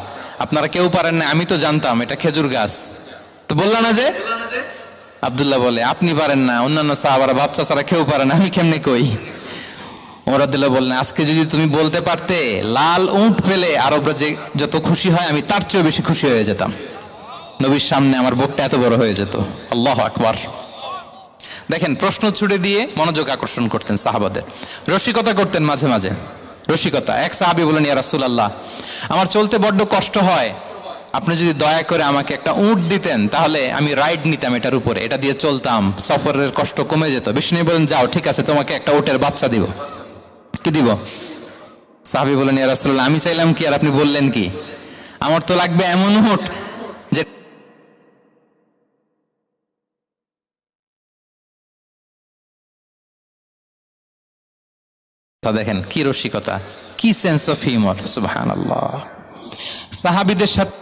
Speaker 1: আপনারা কেউ পারেন না, আমি তো জানতাম এটা খেজুর গাছ, তো বললা না যে? আব্দুল্লাহ বলে আপনি পারেন না, অন্যান্য সাহাবারা বাচ্চা ছাড়া কেউ পারে না, আমি কেমনে কই? ওমর রাদিয়াল্লাহু বললেন, আজকে যদি তুমি বলতে পারতে লাল উট পেলে আরবরা যে যত খুশি হয় আমি তার চেয়ে বেশি খুশি হয়ে যেতাম, নবীর সামনে আমার বুকটা এত বড় হয়ে যেত। আল্লাহু আকবার। দেখেন, প্রশ্ন ছুড়ে দিয়ে মনোযোগ আকর্ষণ করতেন সাহাবাদের, রসিকতা করতেন মাঝে মাঝে, রসিকতা। এক সাহাবী বলেন, ইয়া রাসূলুল্লাহ আমার চলতে বড্ড কষ্ট হয়, আপনি যদি দয়া করে আমাকে একটা উট দিতেন তাহলে আমি রাইড নিতাম এটার উপরে, এটা দিয়ে চলতাম, সফরের কষ্ট কমে যেত। বিষ্ণু বলেন, যাও ঠিক আছে, তোমাকে একটা উটের বাচ্চা দিব। কি দিব? সাহাবী বলেন, ইয়া রাসূলুল্লাহ আমি চাইলাম কি আর আপনি বললেন কি? আমার তো লাগবে এমন উট যে দেখেন কি রসিকতা, কি সেন্স অফ হিউমার, সুবহানাল্লাহ। সাহাবীদের সাথে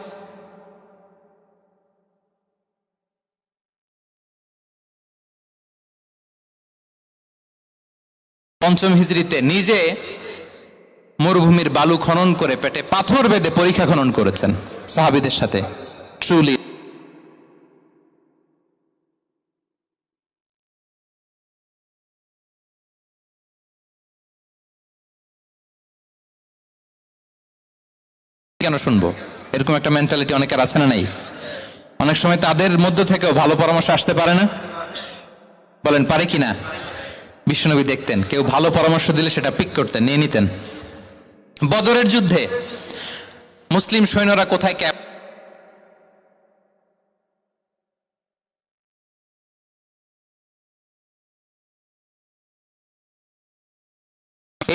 Speaker 1: পঞ্চম হিজরিতে নিজে মরুভূমির বালু খনন করে পেটে পাথর বেঁধে পরীক্ষা খনন করেছেন সাহাবীদের সাথে। ট্রুলি কেন শুনবো? এরকম একটা মেন্টালিটি অনেকের আছে না? নাই? অনেক সময় তাদের মধ্য থেকেও ভালো পরামর্শ আসতে পারে না? বলেন পারে কিনা? বিশ্বনবী দেখতেন কেউ ভালো পরামর্শ দিলে সেটা পিক করতেন, নিয়ে নিতেন। বদরের যুদ্ধে মুসলিম সৈন্যরা কোথায় ক্যাম্প,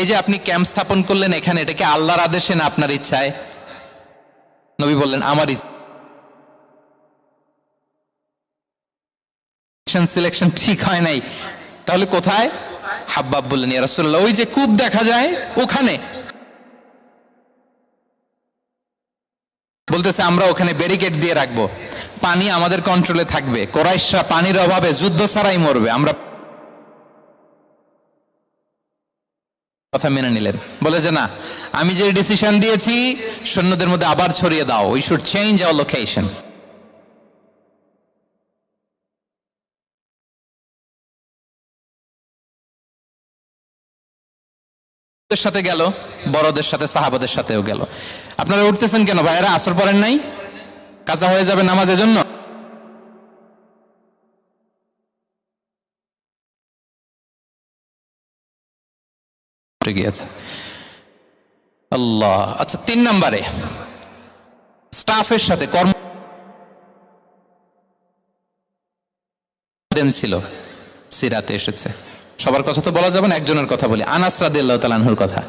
Speaker 1: এই যে আপনি ক্যাম্প স্থাপন করলেন এখানে, এটাকে আল্লাহর আদেশে না আপনার ইচ্ছায়? নবী বললেন আমার সিলেকশন ঠিক হয় নাই। তাহলে কোথায়? হাব্বাব বললেন, ইয়া রাসূলুল্লাহ ওই যে কূপ দেখা যায় ওখানে। বলতেছে আমরা ওখানে ব্যারিকেড দিয়ে রাখবো, পানি আমাদের কন্ট্রোলে থাকবে, কুরাইশরা পানির অভাবে যুদ্ধ ছাড়াই মরবে, আমরা কথা মেনে নিলেন। বলে যে না, আমি যে ডিসিশন দিয়েছি সৈন্যদের মধ্যে আবার ছড়িয়ে দাও, we should change our location. সাথে গেল, বড়দের সাথে সাহাবাদের সাথেও গেল। আপনারা উঠতেছেন কেন ভাইয়েরা? আসর পড়েন নাই? কাজা হয়ে যাবে নামাজের জন্য। আল্লাহ। আচ্ছা 3 নম্বরে স্টাফের সাথে কর্ম ছিল, সিরাতে এসেছে। সবার কথা তো বলা যাবে না, একজনের কথা বলি, আনাস রাদিয়াল্লাহু তাআলা আনহুর কথা।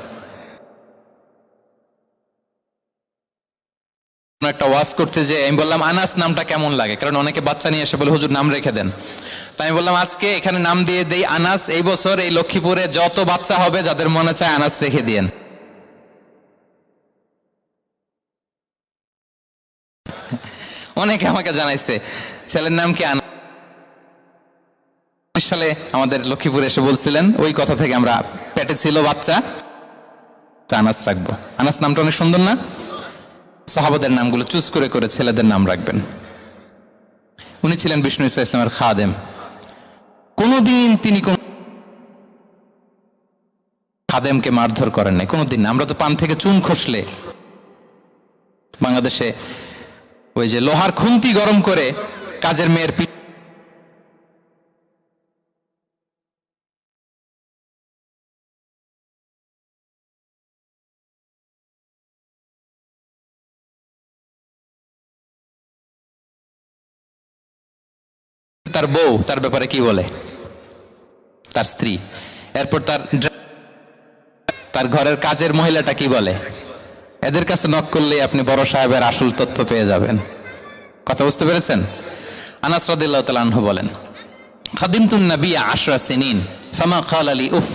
Speaker 1: একটা ওয়াজ করতে যে আমি বললাম আনাস নামটা কেমন লাগে, কারণ অনেকে বাচ্চা নিয়ে এসে বলে হুজুর নাম রেখে দেন। তাই আমি বললাম আজকে এখানে নাম দিয়ে দেই আনাস, এই বছর এই লক্ষ্মীপুরে যত বাচ্চা হবে যাদের মনে চায় আনাস রেখে দিয়েন। অনেকে আমাকে জানাইছে ছেলের নাম কি আনাস। সালে আমাদের লক্ষ্মীপুরে এসে বলছিলেন, ওই কথা থেকে আমরা পেটে ছিল বাচ্চা, আনাস রাখবো। আনাস নামটা অনেক সুন্দর না? সাহাবাদের নামগুলো চুজ করে করে ছেলেদের নাম রাখবেন। উনি ছিলেন বিষ্ণু ইসা ইসলামের খাদেম। কোনোদিন তিনি কোন খাদেমকে মারধর করেন নাই, কোনোদিন। আমরা তো পান থেকে চুন খসলে বাংলাদেশে ওই যে লোহার খুন্তি গরম করে কাজের মেয়ের পিঠ তার বউ তার ব্যাপারে কি বলে, তার স্ত্রী, এরপর তার ঘরের কাজের মহিলাটা কি বলে, এদের কাছে নক করলে আপনি বড় সাহেবের আসল তথ্য পেয়ে যাবেন। কথা বুঝতে পেরেছেন? আনাস রাদিয়াল্লাহু তাআলা আনহু বলেন, খাদিমতুন নবী 10 সিনিন ফামা ক্বালা লি উফ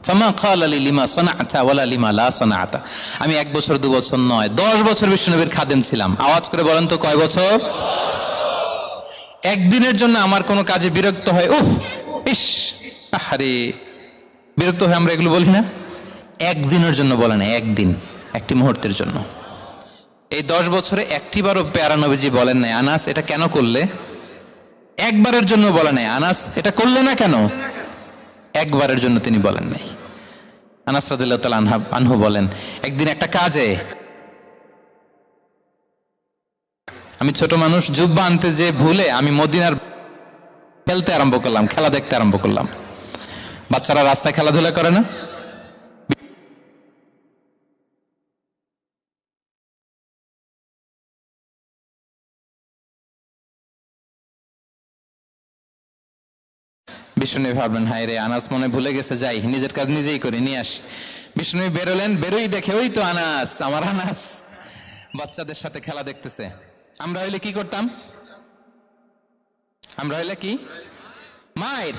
Speaker 1: ফামা ক্বালা লি লিমা সানা'তা ওয়ালা লিমা লা সানা'তা। আমি 1 বছর 2 বছর নয়, 10 বছর বিশ্বনবীর খাদেম ছিলাম। আওয়াজ করে বলেন তো কয় বছর? একদিনের জন্য আমার কোনো কাজে বিরক্ত হয়, উফ ইস আহারে, বিরক্ত হয়, আমরা এগুলো বলি না? একদিনের জন্য বলে না, একদিন, একটি মুহূর্তের জন্য। এই 10 বছরে একটিবারও প্যারা নবীজি বলেন নাই, আনাস এটা কেন করলে? একবারের জন্য বলে নাই, আনাস এটা করলে না কেন? একবারের জন্য তিনি বলেন নাই। আনাস রাদিয়াল্লাহু তাআলা আনহু বলেন, একদিন একটা কাজে আমি ছোট মানুষ, জুব্বা আনতে যে ভুলে আমি মদিনার খেলতে আরম্ভ করলাম, খেলা দেখতে আরম্ভ করলাম। বাচ্চারা রাস্তায় খেলাধুলা করে না? বিষ্ণু ভাবলেন, হায় রে, আনাস মনে ভুলে গেছে, যাই নিজের কাজ নিজেই করে নিয়ে আস। বিষ্ণু বেরোলেন, বেরোই দেখে ওই তো আনাস, আমার আনাস বাচ্চাদের সাথে খেলা দেখতেছে। আমরা হইলে কি করতাম? আমরা হইলে কি? মায়ের,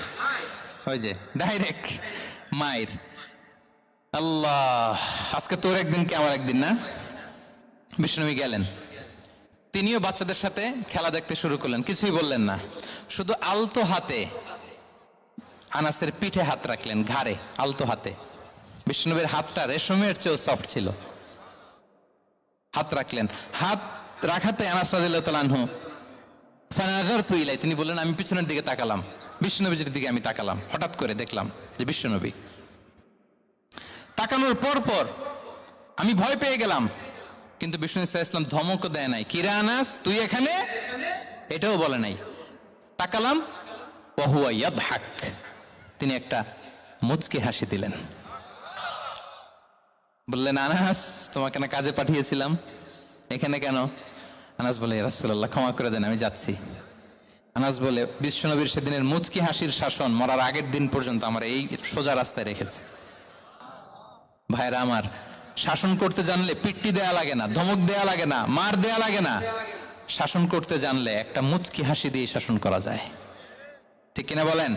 Speaker 1: ওই যে ডাইরেক্ট মায়ের। আল্লাহ, আজকে তোর একদিন কি আমার একদিন না? বিষ্ণু গেলেন, তিনিও বাচ্চাদের সাথে খেলা দেখতে শুরু করলেন, কিছুই বললেন না, শুধু আলতো হাতে আনাসের পিঠে হাত রাখলেন, ঘাড়ে আলতো হাতে। বিষ্ণুনবীর হাতটা রেশমের চেয়েও সফট ছিল। হাত রাখলেন, হাত রাখাতে আনাস রাদিয়াল্লাহু তাআলা আনহু ফানাযারতু ইলাই, তিনি বললেন আমি পিছনের দিকে তাকালাম, বিষ্ণুনবীর দিকে আমি তাকালাম, হঠাৎ করে দেখলাম যে বিষ্ণুনবী। তাকানোর পর পর আমি ভয় পেয়ে গেলাম, কিন্তু বিষ্ণু সাল্লাল্লাহু আলাইহি ওয়াসাল্লাম ধমকও দেয় নাই, কিরে আনাস তুই এখানে, এটাও বলে নাই। তাকালাম, ওয়া হুয়া ইয়াদহাক, তিনি একটা মুচকি হাসি দিলেন। বললেন, আনাস তোমাকে না কাজে পাঠিয়েছিলাম, এখানে কেন? আনাস বলে, ইয়া রাসূলুল্লাহ ক্ষমা করে দেন, আমি যাচ্ছি। আনাস বলে, বিশ্বনবীর সেদিনের মুচকি হাসির শাসন মরার আগের দিন পর্যন্ত আমার এই সোজা রাস্তায় রেখেছে। ভাইরা আমার, শাসন করতে জানলে পিট্টি দেয়া লাগে না, ধমক দেয়া লাগে না, মার দেয়া লাগে না। শাসন করতে জানলে একটা মুচকি হাসি দিয়ে শাসন করা যায়, ঠিক কিনা বলেন?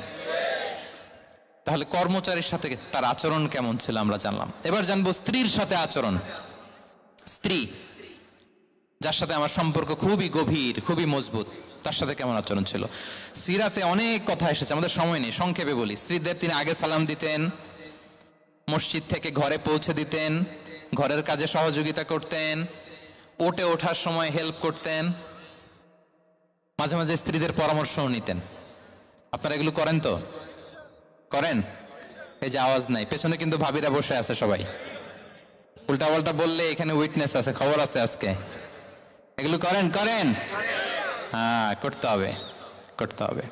Speaker 1: তাহলে কর্মচারীর সাথে তার আচরণ কেমন ছিল আমরা জানলাম। এবার জানবো স্ত্রীর সাথে আচরণ। স্ত্রী, যার সাথে আমার সম্পর্ক খুবই গভীর, খুবই মজবুত, তার সাথে কেমন আচরণ ছিল। সিরাতে অনেক কথা এসেছে, আমাদের সময় নেই, সংক্ষেপে বলি। স্ত্রীদের তিনি আগে সালাম দিতেন, মসজিদ থেকে ঘরে পৌঁছে দিতেন, ঘরের কাজে সহযোগিতা করতেন, ওটে ওঠার সময় হেল্প করতেন, মাঝে মাঝে স্ত্রীদের পরামর্শও নিতেন। আপনারা এগুলো করেন তো? করেন? এই যে আওয়াজ নাই, পেছনে কিন্তু ভাবিরা বসে আছে সবাই। উল্টা পাল্টা বললে এখানে উইটনেস আছে, খবর আছে আজকে। এগুলো করেন? করেন? হ্যাঁ, করতে হবে, করতে হবে।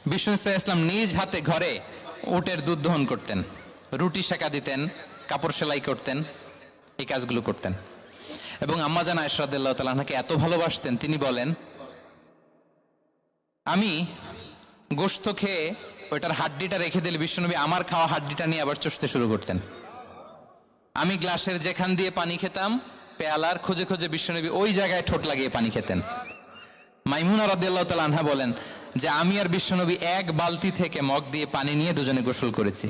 Speaker 1: বিষ্ণু সাল্লাল্লাহু আলাইহি ওয়াসাল্লাম নিজ হাতে ঘরে উটের দুধ দহন করতেন, রুটি সেকা দিতেন, কাপড় সেলাই করতেন, এই কাজগুলো করতেন। এবং আম্মা জান আয়েশা রাদিয়াল্লাহু তাআলা আনহাকে এত ভালোবাসতেন, তিনি বলেন, আমি গোশত খেয়ে ওইটার হাড্ডিটা রেখে দিলে বিশ্বনবী আমার খাওয়া হাড্ডিটা নিয়ে আবার চষতে শুরু করতেন। আমি গ্লাসের যেখান দিয়ে পানি খেতাম, পেয়ালার খুঁজে খুঁজে বিশ্বনবী ওই জায়গায় ঠোঁট লাগিয়ে পানি খেতেন। মাইমুনা রাদিয়াল্লাহু তাআলা আনহা বলেন যে আমি আর বিশ্বনবী এক বালতি থেকে মগ দিয়ে পানি নিয়ে দুজনে গোসল করেছি।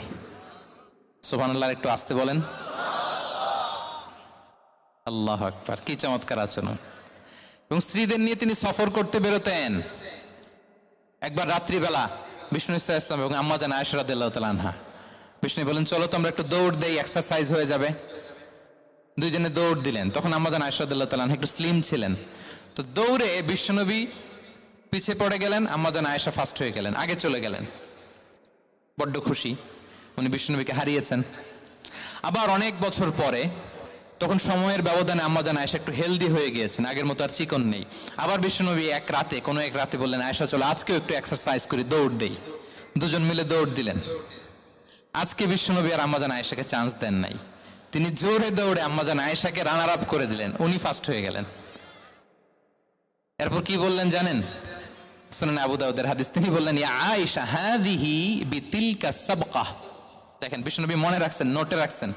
Speaker 1: সুবহানাল্লাহ, একটু আস্তে বলেন। আল্লাহু আকবার, কি চমৎকার আচরণ। এবং স্ত্রীদের নিয়ে তিনি সফর করতে বেরোতেন। একবার রাত্রিবেলা বিষ্ণু সাল্লাল্লাহু আলাইহি ওয়াসাল্লাম এবং আম্মা জান আয়েশা রাদিয়াল্লাহু তাআলা আনহা, বিষ্ণু বলেন চলো তো আমরা একটু দৌড় দেই, এক্সারসাইজ হয়ে যাবে। দুইজনে দৌড় দিলেন। তখন আম্মা জান আয়েশা রাদিয়াল্লাহু তাআলা আনহা একটু স্লিম ছিলেন, তো দৌড়ে বিশ্বনবী পিছে পড়ে গেলেন, আম্মাজান আয়েশা ফার্স্ট হয়ে গেলেন, আগে চলে গেলেন। বড্ড খুশি, উনি বিশ্বনবীকে হারিয়েছেন। আবার অনেক বছর পরে, তখন সময়ের ব্যবধানে আম্মাজান আয়েশা একটু হেলদি হয়ে গিয়েছেন, আগের মতো আর চিকন নেই। আবার বিশ্বনবী কোনো এক রাতে বললেন, আয়েশা চলো আজকেও একটু এক্সারসাইজ করি, দৌড় দেই। দুজন মিলে দৌড় দিলেন। আজকে বিশ্বনবী আর আম্মাজান আয়েশাকে চান্স দেন নাই, তিনি জোরে দৌড়ে আম্মাজান আয়েশাকে রানার আপ করে দিলেন, উনি ফার্স্ট হয়ে গেলেন। এরপর কি বললেন জানেন? সুনানে আবু দাউদের হাদিস, তিনি বললেন, ইয়া আয়েশা হাযিহি বিতিলকা সাবকা। দেখেন বিশ্বনবী মনে রাখছেন, নোটে রাখছেন।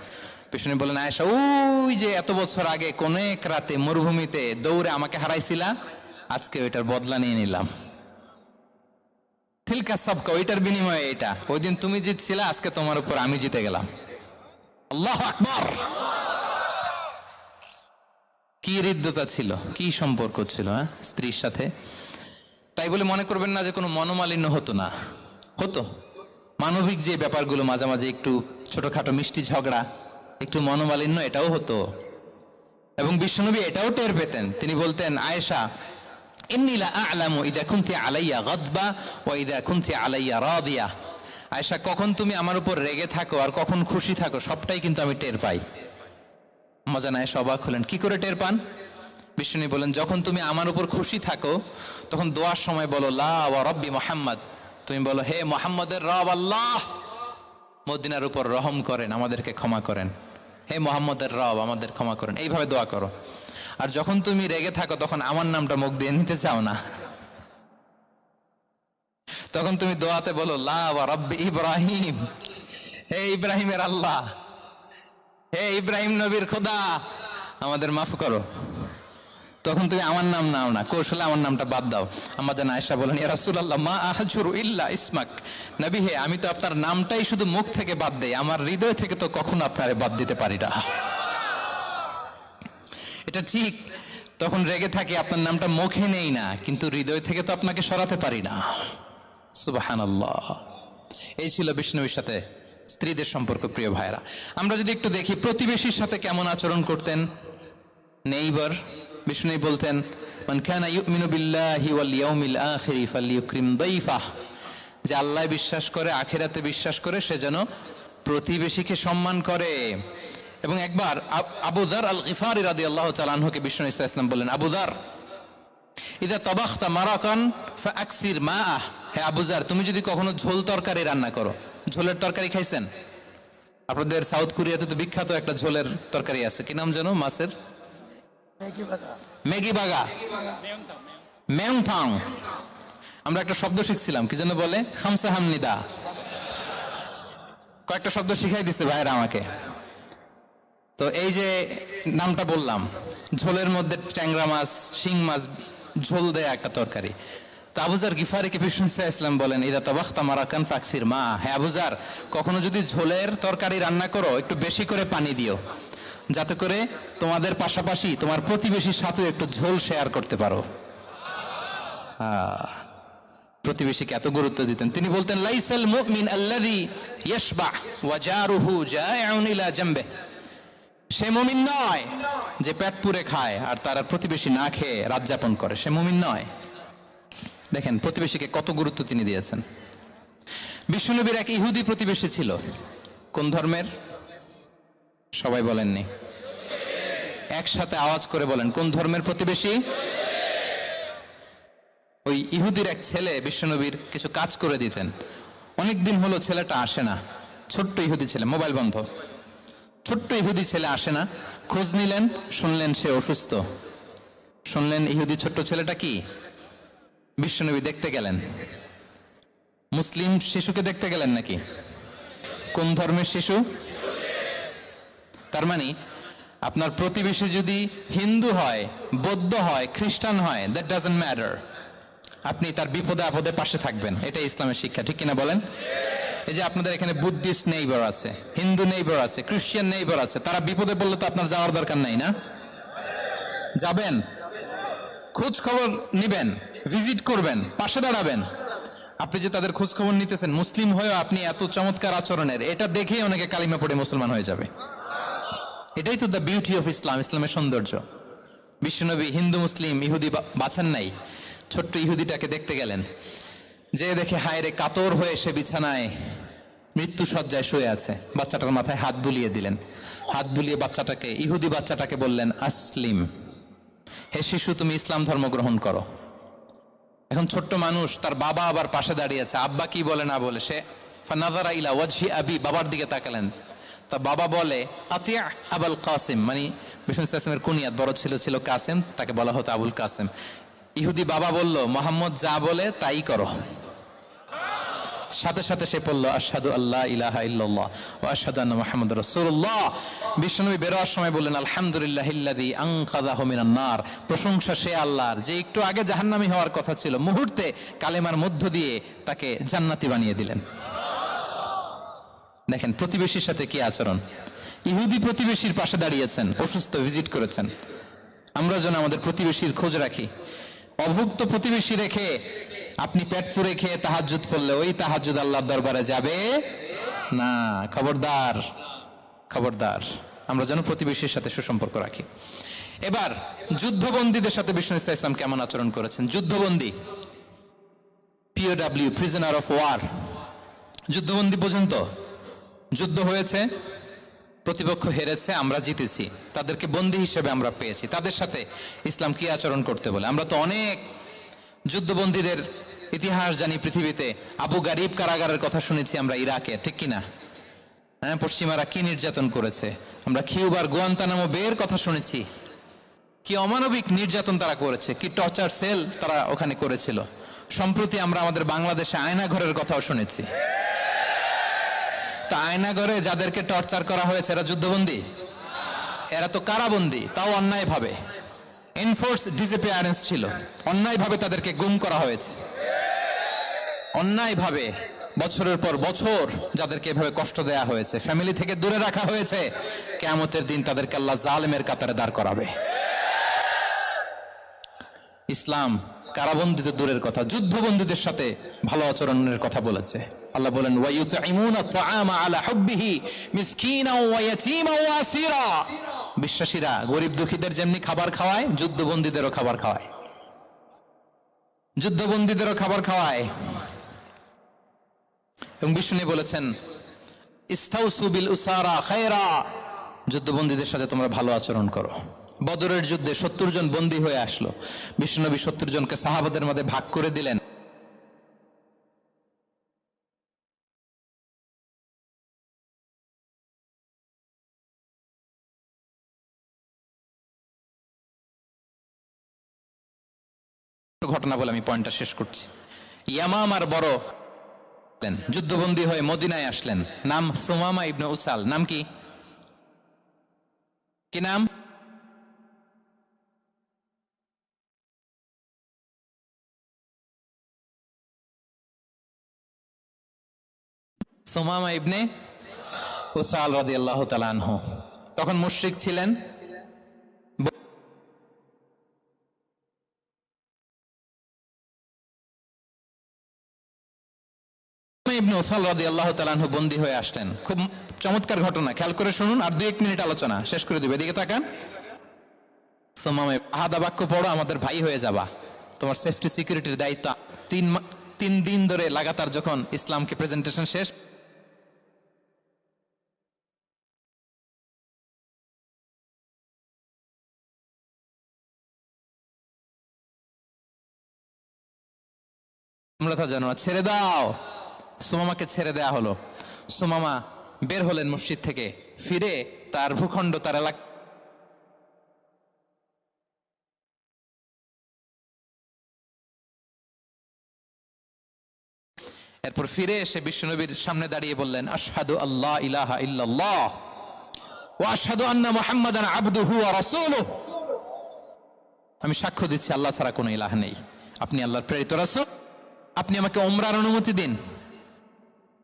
Speaker 1: বিশ্বনবী বললেন, আয়েশা ওই যে এত বছর আগে কোন এক রাতে মরুভূমিতে দৌড়ে আমাকে হারাইছিলা, আজকে ওইটার বদলা নিয়ে নিলাম। তিলকা সাবকা, ওইটার বিনিময়ে এটা। ওই দিন তুমি জিতছিলা, আজকে তোমার উপর আমি জিতে গেলাম। আল্লাহু আকবার। কি হৃদ্যতা ছিল, কি সম্পর্ক ছিল স্ত্রীর সাথে। তাই বলে মনে করবেন না যে কোনো মনোমালিন্য হতো না, হতো। মানবিক যে ব্যাপারগুলো, মাঝে মাঝে একটু ছোটখাটো মিষ্টি ঝগড়া, একটু মনোমালিন্য, এটাও হতো। এবং বিশ্বনবী এটাও টের পেতেন। তিনি বলতেন, আয়েশা ইন্নী লা আ'লামু ইযা কুনতি আলাইয়া গাদবা ওয়া ইযা কুনতি আলাইয়া রাদিয়া। আয়েশা, কখন তুমি আমার উপর রেগে থাকো আর কখন খুশি থাকো, সবটাই কিন্তু আমি টের পাই। আম্মাজান আয়েশা অবাক হলেন, কি করে টের পান? বিশ্বনবী বলেন, যখন তুমি আমার উপর খুশি থাকো তখন দোয়ার সময় বলো লা ওয়া রাব্বি মুহাম্মদ, তুমি বলো হে মুহাম্মদের রব আল্লাহ, মদিনার উপর রহম করেন, আমাদেরকে ক্ষমা করেন। হে মুহাম্মদের রব, আমাদের ক্ষমা করেন, এইভাবে দোয়া করো। আর যখন তুমি রেগে থাকো তখন আমার নামটা মুখ দিয়ে নিতে চাও না, তখন তুমি দোয়াতে বলো লা ওয়া রাব্বি ইব্রাহিম, হে ইব্রাহিমের আল্লাহ, হে ইব্রাহিম নবীর খোদা, আমাদের মাফ করো। তখন তুমি আমার নাম নাও না, কৌশলে আমার নামটা বাদ দাও। আম্মাজান আয়েশা বলেন, ইয়া রাসূলুল্লাহ মা আহজুরু ইল্লা ইসমাক। নবী হে, আমি তো আপনার নামটাই শুধু মুখ থেকে বাদ দেই, আমার হৃদয় থেকে তো কখনো আপনারে বাদ দিতে পারি না। এটা ঠিক, তখন রেগে থাকি, আপনার নামটা মুখে নেই না, কিন্তু হৃদয় থেকে তো আপনাকে সরাতে পারি না। সুবহানাল্লাহ। এই ছিল বিষ্ণুর সাথে স্ত্রীদের সম্পর্ক। প্রিয় ভাইরা, আমরা যদি একটু দেখি প্রতিবেশীর সাথে কেমন আচরণ করতেন নেইবার। বিষ্ণু বলতেন, মান কানা ইউমিনু বিল্লাহি ওয়াল ইয়াউমিল আখিরি ফালইউকরিম দাইফাহ, যে আল্লাহ বিশ্বাস করে, আখিরাতে বিশ্বাস করে, সে যেন প্রতিবেশীকে সম্মান করে। এবং একবার আবু যার আল গিফারি রাদিয়াল্লাহু তাআলা আনহুকে বিষ্ণু ইসা ইসলাম বললেন, আবু যার ইযা তাবাখতা মারাকান ফাআকসির মাআহ, হে আবু যার, তুমি যদি কখনো ঝোল তরকারি রান্না করো, ঝোলের তরকারি খাইছেন? আপনাদের সাউথ কোরিয়াতে তো বিখ্যাত একটা ঝোলের তরকারি আছে, কি নাম জানো? মাছের ম্যাগি বাগা, মেয়ংথাং। আমরা একটা শব্দ শিখছিলাম, কি যেন বলে, খামসা হামনিদা। কয়েকটা শব্দ শিখাই দিছে ভাইরা আমাকে। তো এই যে নামটা বললাম, ঝোলের মধ্যে ট্যাংরা মাছ, শিং মাছ ঝোল দেয়া একটা তরকারি। তো আবু যার গিফারিকে বিষ্ণু ইসলাম বলেন, ইদা তাবাখতা মারাকান ফাকসির মা, হে আবু যার, কখনো যদি ঝোলের তরকারি রান্না করো, একটু বেশি করে পানি দিও, যাতে করে তোমাদের পাশাপাশি তোমার প্রতিবেশীর সাথে একটু ঝোল শেয়ার করতে পারো। প্রতিবেশীকে এত গুরুত্ব দিতেন। তিনি বলতেন, লাইসাল মুমিন আল্লাযী ইয়াশবা ওয়া জারুহু জাইউন ইলা জামবে, সে মুমিন নয় যে পেট পুরে খায় আর তার প্রতিবেশী না খেয়ে রাত যাপন করে, সে মুমিন নয়। দেখেন প্রতিবেশীকে কত গুরুত্ব তিনি দিয়েছেন। বিশ্বনবীর এক ইহুদি প্রতিবেশী ছিল। কোন ধর্মের? সবাই বলেননি, একসাথে আওয়াজ করে বলেন, কোন ধর্মের প্রতিবেশী? ওই ইহুদির এক ছেলে বিশ্বনবীর কিছু কাজ করে দিতেন। অনেক দিন হলো ছেলেটা আসে না, ছোট্ট ইহুদি ছেলে, মোবাইল বন্ধ, ছোট্ট ইহুদি ছেলে আসে না। খোঁজ নিলেন, শুনলেন সে অসুস্থ। শুনলেন ইহুদি ছোট্ট ছেলেটা কি? বিশ্বনবী দেখতে গেলেন। মুসলিম শিশুকে দেখতে গেলেন নাকি? কোন ধর্মের শিশু? তার মানে আপনার প্রতিবেশী যদি হিন্দু হয়, বৌদ্ধ হয়, খ্রিস্টান হয়, দ্যাট ডাজন্ট ম্যাটার, আপনি তার বিপদে আপদে পাশে থাকবেন। এটাই ইসলামের শিক্ষা, ঠিক কিনা বলেন? এই যে আপনাদের এখানে বুদ্ধিস্ট নেইবার আছে, হিন্দু নেইবার আছে, খ্রিস্টান নেইবার আছে, তারা বিপদে পড়লে তো আপনার যাওয়ার দরকার নাই, না? যাবেন, খোঁজ খবর নিবেন, ভিজিট করবেন, পাশে দাঁড়াবেন। আপনি যে তাদের খোঁজ খবর নিতেছেন, মুসলিম হয়েও আপনি এত চমৎকার আচরণের, এটা দেখেই অনেকে কালিমা পড়ে মুসলমান হয়ে যাবে। এটাই তো দ্য বিউটি অফ ইসলাম, ইসলামের সৌন্দর্য। বিশ্বনবী হিন্দু মুসলিম ইহুদি বাছেন নাই, ছোট্ট ইহুদিটাকে দেখতে গেলেন, যে দেখে হায় রে, কাতর হয়ে সে বিছানায় মৃত্যু শয্যায় শুয়ে আছে। বাচ্চাটার মাথায় হাত বুলিয়ে দিলেন। হাত বুলিয়ে বাচ্চাটাকে, ইহুদি বাচ্চাটাকে বললেন, আসলিম, হে শিশু, তুমি ইসলাম ধর্ম গ্রহণ করো। এখন ছোট্ট মানুষ, তার বাবা আবার পাশে দাঁড়িয়ে আছে, আব্বা কি বলে না বলে, সে ফানাযারা ইলা ওয়াজহি আবি, বাবার দিকে তাকালেন। তা বাবা বলে, আতিয়া আবুল কাসিম, মানে বিষ্ণু ইসলামের কুনিয়াত, বড় ছিল ছিল কাসিম, তাকে বলা হতো আবুল কাসিম। ইহুদি বাবা বলল, মোহাম্মদ যা বলে তাই করো। সাথে সাথে সে পড়ল, আশহাদু আল্লাহ ইলাহা ইল্লাল্লাহ ওয়া আশহাদু আন্না মুহাম্মাদুর রাসূলুল্লাহ। বিশ্বনবী বেরোয়ার সময় বললেন, আলহামদুলিল্লাহিল্লাযী আনকাযাহু মিনান নার, প্রশংসা সে আল্লাহর যে একটু আগে জাহান্নামী হওয়ার কথা ছিল, মুহূর্তে কালেমার মধ্য দিয়ে তাকে জান্নাতি বানিয়ে দিলেন। দেখেন প্রতিবেশীর সাথে কি আচরণ। ইহুদি প্রতিবেশীর পাশে দাঁড়িয়েছেন, অসুস্থ, ভিজিট করেছেন। আমরা যেন আমাদের প্রতিবেশীর খোঁজ রাখি। অভুক্ত প্রতিবেশী রেখে আপনি পেট পুরে খেয়ে তাহাজ্জুদ পড়লে ওই তাহাজ্জুদ আল্লাহর দরবারে যাবে না। খবরদার, খবরদার, আমরা যেন প্রতিবেশীর সাথে সুসম্পর্ক রাখি। এবার যুদ্ধবন্দীদের সাথে বিষ্ণু ইসলাম কেমন আচরণ করেছেন। যুদ্ধবন্দী, POW, প্রিজনার অফ ওয়ার, যুদ্ধবন্দী পর্যন্ত যুদ্ধ হয়েছে, প্রতিপক্ষ হেরেছে, আমরা জিতেছি, তাদেরকে বন্দী হিসেবে আমরা পেয়েছি। তাদের সাথে ইসলাম কি আচরণ করতে বলে। আমরা তো অনেক যুদ্ধবন্দীদের ইতিহাস জানি পৃথিবীতে। আবু গারিব কারাগারের কথা শুনেছি আমরা ইরাকে, ঠিক কিনা? হ্যাঁ, পশ্চিমারা কি নির্যাতন করেছে। আমরা কিউবার গুয়ান্তানামো বের কথা শুনেছি, কি অমানবিক নির্যাতন তারা করেছে, কি টর্চার সেল তারা ওখানে করেছিল। সম্প্রতি আমরা আমাদের বাংলাদেশে আয়নাঘরের কথাও শুনেছি। তা আয়নাঘরে যাদেরকে টর্চার করা হয়েছে এরা যুদ্ধবন্দী? এরা তো কারাবন্দী, তাও অন্যায় ভাবে। এনফোর্স ডিসঅ্যাপিয়ারেন্স ছিল, অন্যায় ভাবে তাদেরকে গুম করা হয়েছে। অন্যায় ভাবে বছরের পর বছর যাদেরকে এভাবে কষ্ট দেয়া হয়েছে, ফ্যামিলি থেকে দূরে রাখা হয়েছে, কিয়ামতের দিন তাদেরকে আল্লাহ জালেমের কাতারে দাঁড় করাবে। ইসলাম কারাবন্দী তো দূরের কথা, যুদ্ধবন্দীদের সাথে ভালো আচরণের কথা বলেছে। আল্লাহ বলেন, ওয়া ইউতঈমুনা আত-তাআমা আলা হুব্বিহি মিসকিনাও ওয়া ইয়াতীমান ওয়া আসীরা। বিশ্বাসীরা গরিব দুঃখীদের যেমনি খাবার খাওয়ায়, যুদ্ধবন্দীদেরও খাবার খাওয়ায়, যুদ্ধবন্দীদেরও খাবার খাওয়ায়। এবং বিষ্ণু বলেছেন, ইস্তাউসু বিল উসারা খায়রা, যুদ্ধবন্দীদের সাথে তোমরা ভালো আচরণ করো। বদরের যুদ্ধে 70 জন বন্দী হয়ে আসলো। বিশ্বনবী 70 জনকে সাহাবাদের মধ্যে ভাগ করে দিলেন। ঘটনা বলে আমি পয়েন্টটা শেষ করছি। ইয়ামামার বড় যুদ্ধবন্দী হয়ে মদিনায় আসলেন, নাম সুমামা ইবনে উসাল। নাম কি? কি নাম? সুমামা ইবনে উসাল রাদিয়াল্লাহু তাআলা আনহু। তখন মুশরিক ছিলেন। ইবনে উসাল রাদিয়াল্লাহু তাআলা আনহু বন্দী হয়ে আসলেন। খুব চমৎকার ঘটনা, খেয়াল করে শুনুন, আর 2-1 মিনিট আলোচনা শেষ করে দিবে। এদিকে তাকান। সুমামা, আহাদা বাক্য পড়ো, আমাদের ভাই হয়ে যাবা, তোমার সেফটি সিকিউরিটির দায়িত্ব। 3 দিন ধরে লাগাতার যখন ইসলামকে প্রেজেন্টেশন শেষ, তোমরা তা জানো না, ছেড়ে দাও। সুমামাকে ছেড়ে দেয়া হলো। সুমামা বের হলেন মসজিদ থেকে, ফিরে তার ভূখণ্ড, তার এলাকা, এরপর ফিরে এসে বিশ্বনবীর সামনে দাঁড়িয়ে বললেন, আশহাদু আল্লাহ ইলাহা ইল্লাল্লাহ ওয়া আশহাদু আন্না মুহাম্মাদান আবদুহু ওয়া রাসূলুহু। আমি সাক্ষ্য দিচ্ছি আল্লাহ ছাড়া কোনো ইলাহ নেই, আপনি আল্লাহর প্রেরিত রাসূল। আপনি আমাকে উমরার অনুমতি দিন।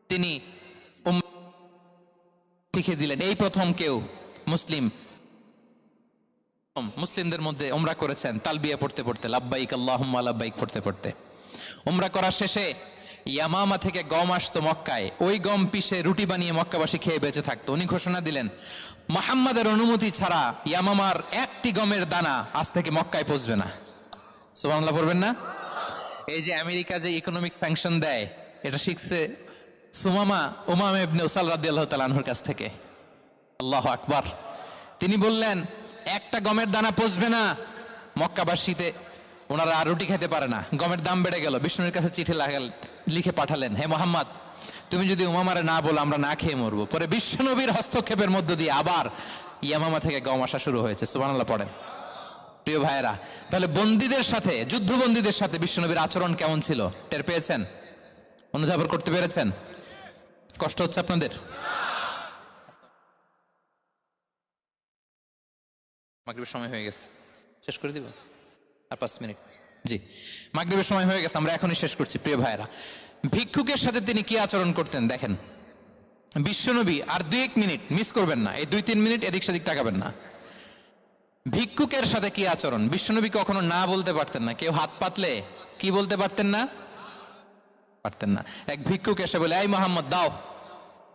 Speaker 1: তিনি লিখে দিলেন। এই প্রথম কেউ মুসলিমদের মধ্যে উমরা করেছেন, তালবিয়া পড়তে পড়তে, লাব্বাইক আল্লাহুম্মা লাব্বাইক পড়তে পড়তে। উমরা করার শেষে ইয়ামামা থেকে গম আসতো মক্কায়, ওই গম পিষে রুটি বানিয়ে মক্কাবাসী খেয়ে বেঁচে থাকতো। উনি ঘোষণা দিলেন, মুহাম্মাদের অনুমতি ছাড়া ইয়ামামার একটি গমের দানা আজ থেকে মক্কায় পৌঁছবে না। সুবহানাল্লাহ পড়বেন না? এই যে আমেরিকা যে ইকোনমিক স্যাংশন দেয়, এটা শিখছে উমামা ইবনে উসাল রাদিয়াল্লাহু তাআলা আনহুর কাছ থেকে। আল্লাহু আকবার। তিনি বললেন একটা গমের দানা পচবে না। মক্কাবাসীতে ওনারা আর রুটি খেতে পারে না, গমের দাম বেড়ে গেল। বিষ্ণুর কাছে চিঠি লিখে পাঠালেন, হে মোহাম্মদ, তুমি যদি উমামারে না বলো আমরা না খেয়ে মরবো। পরে বিশ্বনবীর হস্তক্ষেপের মধ্য দিয়ে আবার ইয়ামামা থেকে গম আসা শুরু হয়েছে। সুবহানাল্লাহ পড়েন। প্রিয় ভাইয়েরা, তাহলে বন্দীদের সাথে, যুদ্ধবন্দীদের সাথে বিশ্বনবীর আচরণ কেমন ছিল টের পেয়েছেন? অনুধাবন করতে পেরেছেন? কষ্ট হচ্ছে আপনাদের? মাগরিবের সময় হয়ে গেছে, শেষ করে দিব আর 5 মিনিট। জি, মাগরিবের সময় হয়ে গেছে, আমরা এখনই শেষ করছি। প্রিয় ভাইয়েরা, ভিক্ষুকের সাথে তিনি কি আচরণ করতেন দেখেন। বিশ্বনবী আর 2-1 মিনিট মিস করবেন না, এই 2-3 মিনিট এদিক সেদিক তাকাবেন না। ভিক্ষুকের সাথে কি আচরণ? বিশ্বনবী কখনো না বলতে পারতেন না। কেউ হাত পাতলে কি বলতে পারতেন না? পারতেন না। এক ভিক্ষুক এসে বলে, এই মোহাম্মদ দাও,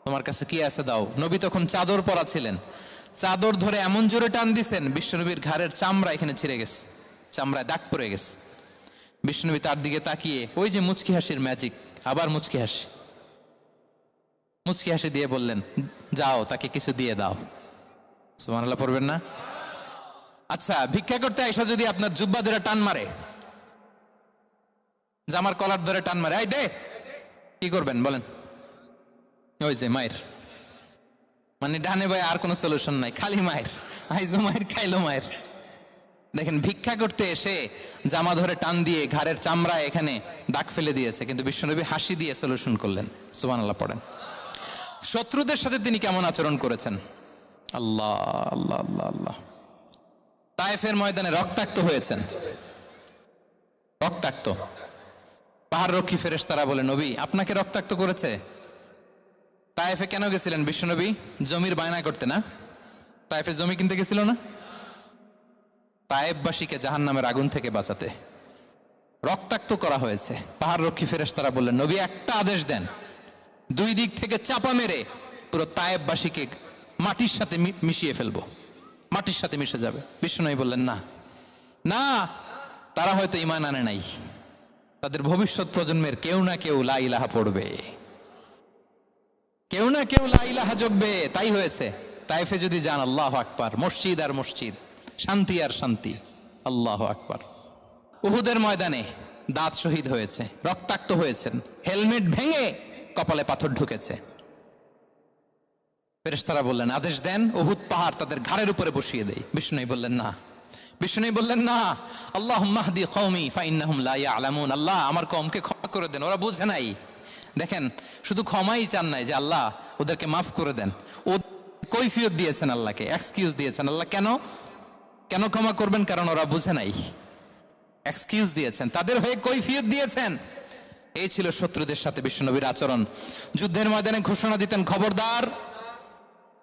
Speaker 1: তোমার কাছে কি আছে দাও। নবী তখন চাদর পরা ছিলেন, চাদর ধরে এমন জোরে টান দিছেন বিশ্বনবীর ঘাড়ের চামড়া এখানে ছিঁড়ে গেছে, চামড়ায় দাগ পড়ে গেছে। বিশ্বনবী তার দিকে তাকিয়ে ওই যে মুচকি হাসির ম্যাজিক, আবার মুচকি হাসি দিয়ে বললেন, যাও তাকে কিছু দিয়ে দাও। সুবহানাল্লাহ পড়বেন না? আচ্ছা, ভিক্ষা করতে আইসা যদি আপনার জুব্বা ধরে টান মারে, জামার কলার ধরে টান মারে, এই দে, কি করবেন বলেন? ওই যে মায়ের, মানে ডানে ভাই আর কোনো সলিউশন নাই, খালি মায়ের, আইজো মায়ের খাইলো মায়ের। দেখেন, ভিক্ষা করতে এসে জামা ধরে টান দিয়ে ঘাড়ের চামড়ায় এখানে দাগ ফেলে দিয়েছে, কিন্তু বিশ্বনবী হাসি দিয়ে সলিউশন করলেন। সুবহানাল্লাহ পড়েন। শত্রুদের সাথে তিনি কেমন আচরণ করেছেন? আল্লাহ আল্লাহ আল্লাহ আল্লাহ। তায়েফের ময়দানে রক্তাক্ত হয়েছেন, রক্তাক্ত। পাহাড় রক্ষী ফেরেশতারা বলে, নবী আপনাকে রক্তাক্ত করেছে? তায়েফে কেন গেছিলেন বিশ্বনবী? জমির বায়না করতে না? তায়েফে জমি কিনতে গেছিল না? তায়েফবাসীকে জাহান্নামের আগুন থেকে বাঁচাতে রক্তাক্ত করা হয়েছে। পাহাড় রক্ষী ফেরেশতারা বললেন, নবী একটা আদেশ দেন, 2 দিক থেকে চাপা মেরে পুরো তায়েফবাসীকে মাটির সাথে মিশিয়ে ফেলবো, মাটির সাথে মিশে যাবে। বিশ্বনবী বললেন, না না, তারা হয়তো ঈমান আনে নাই, তাদের ভবিষ্যৎ প্রজন্মের কেউ না কেউ লা ইলাহা পড়বে, কেউ না কেউ লা ইলাহা জপবে। তাই হয়েছে। তায়েফে যদি যান, আল্লাহু আকবার, মসজিদ আর মসজিদ, শান্তি আর শান্তি। আল্লাহু আকবার। উহুদের ময়দানে দাঁত শহীদ হয়েছে, রক্তাক্ত হয়েছেন, হেলমেট ভেঙে কপালে পাথর ঢুকেছে। ফেরেশতারা বললেন, আদেশ দেন উহুদ পাহাড় তাদের ঘাড়ের উপরে বসিয়ে দেয়। বিষ্ণু বললেন না, বিষ্ণু বললেন না, আল্লাহুম্মা হদি কওমি ফাইন্নাহুম লা ইয়ালামুন। আল্লাহ আমার কওমকে ক্ষমা করে দেন, ওরা বুঝে নাই। দেখেন, শুধু ক্ষমাই চান নাই যে আল্লাহ ওদেরকে মাফ করে দেন, ও কৈফিয়ত দিয়েছেন আল্লাহকে, এক্সকিউজ দিয়েছেন। আল্লাহ কেন কেন ক্ষমা করবেন? কারণ ওরা বুঝে নাই। এক্সকিউজ দিয়েছেন, তাদের হয়ে কৈফিয়ত দিয়েছেন। এই ছিল শত্রুদের সাথে বিশ্বনবীর আচরণ। যুদ্ধের ময়দানে ঘোষণা দিতেন, খবরদার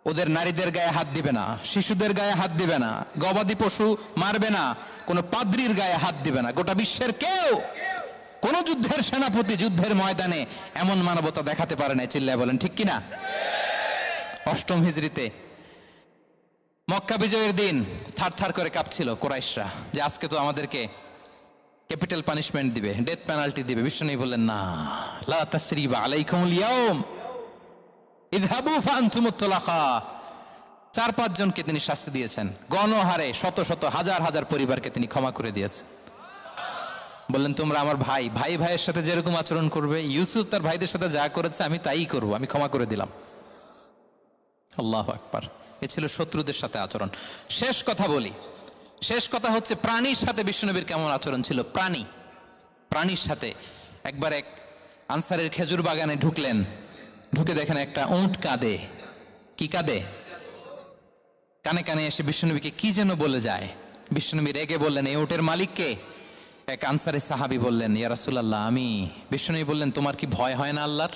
Speaker 1: ওদের নারীদের গায়ে হাত দিবে না, শিশুদের গায়ে হাত দিবে না, গবাদি পশু মারবে না, কোনো পাদ্রীর গায়ে হাত দিবে না। গোটা বিশ্বের কেউ, কোন যুদ্ধের সেনাপতি যুদ্ধের ময়দানে এমন মানবতা দেখাতে পারে না। চিল্লায় বলেন ঠিক কিনা? 8ম হিজরিতে মক্কা বিজয়ের দিন থার করে কাঁপছিল কুরাইশরা যে আজকে তো আমাদেরকে ক্যাপিটাল পানিশমেন্ট দিবে, ডেথ পেনাল্টি দিবে। বিশ্বনবী বললেন, না, লা তাসরিবা আলাইকুমুল ইয়াউম ইযহাবু ফাআনতুমুত তুলাকা। 4-5 জনকে তিনি শাস্তি দিয়েছেন, গণহারে শত শত হাজার হাজার পরিবারকে তিনি ক্ষমা করে দিয়েছেন। বললেন, তোমরা আমার ভাই, ভাইয়ের সাথে যেরকম আচরণ করবে, ইউসুফ তার ভাইদের সাথে যা করেছে আমি তাই করব, আমি ক্ষমা করে দিলাম। আল্লাহু আকবার। এ ছিল শত্রুদের সাথে আচরণ। শেষ কথা বলি, শেষ কথা হচ্ছে প্রাণীর সাথে বিশ্বনবীর কেমন আচরণ ছিল। প্রাণীর সাথে একবার এক আনসারের খেজুর বাগানে ঢুকলেন, ঢুকে দেখেন একটা উট কাঁদে। কি কাঁদে? কানে কানে এসে বিশ্বনবীকে কি যেন বলে যায়। বিশ্বনবী রেগে বললেন, এই উটের মালিককে? এক আনসারী সাহাবী বললেন, ইয়া রাসূলুল্লাহ আমি। বিশ্বনবী বললেন, তোমার কি ভয় হয় না আল্লাহর?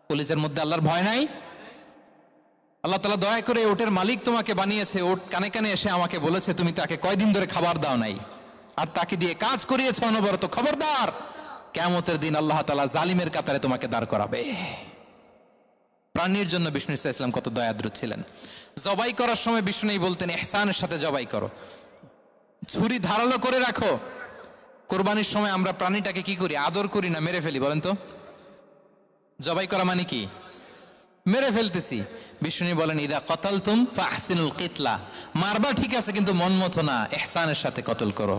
Speaker 1: কলিজার মধ্যে আল্লাহর ভয় নাই? আল্লাহ তাআলা দয়া করে ওটের মালিক তোমাকে বানিয়েছে, ওট কানে কানে এসে আমাকে বলেছে তুমি তাকে কয়দিন ধরে খাবার দাও নাই, আর তাকে দিয়ে কাজ করিয়েছে অনবরত। খবরদার, কিয়ামতের দিন আল্লাহ তাআলা জালিমের কাতারে তোমাকে দাঁড় করাবে। প্রাণীর জন্য বিষ্ণু ইসা ইসলাম কত দয়াদ্র ছিলেন। জবাই করার সময় বিষ্ণু বলতেন, ইহসানের সাথে জবাই করো, ছুরি ধারালো করে রাখো, কোরবানির সময় আমরা প্রাণীটাকে কি করি? আদর করি না মেরে ফেলি? বলেন তো। জবাই করা মানে কি? মেরে ফেলতেছি। বিষ্ণু বলেন ইদা কতালতুম ফাহসিনুল কিতলা, মারবা ঠিক আছে কিন্তু মন মতো না, ইহসানের সাথে কতল করো।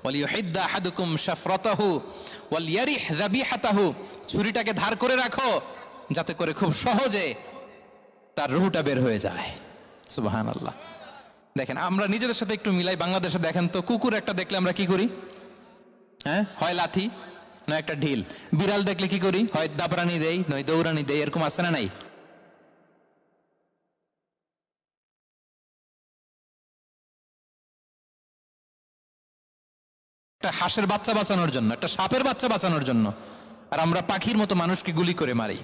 Speaker 1: ওয়ালিয়ুহিদ্দা আহাদুকুম শাফরাতাহু ওয়ালিয়ারিহ যাবিহাতাহু, ছুরিটাকে ধার করে রাখো যাতে করে খুব সহজে তার রুহটা বের হয়ে যায়। সুবহানাল্লাহ। দেখেন আমরা নিজেদের সাথে একটু মিলাই। বাংলাদেশে দেখেন তো, কুকুর একটা দেখলে আমরা কি করি? হ্যাঁ, হয় লাথি নয় একটা ঢিল। বিড়াল দেখলে কি করি? হয় দাবরানি দেই নয় দৌড়ানি দেই। এরকম আছে না নাই? একটা হাঁসের বাচ্চা বাঁচানোর জন্য, একটা সাপের বাচ্চা বাঁচানোর জন্য, আর আমরা পাখির মতো মানুষকে গুলি করে মারি।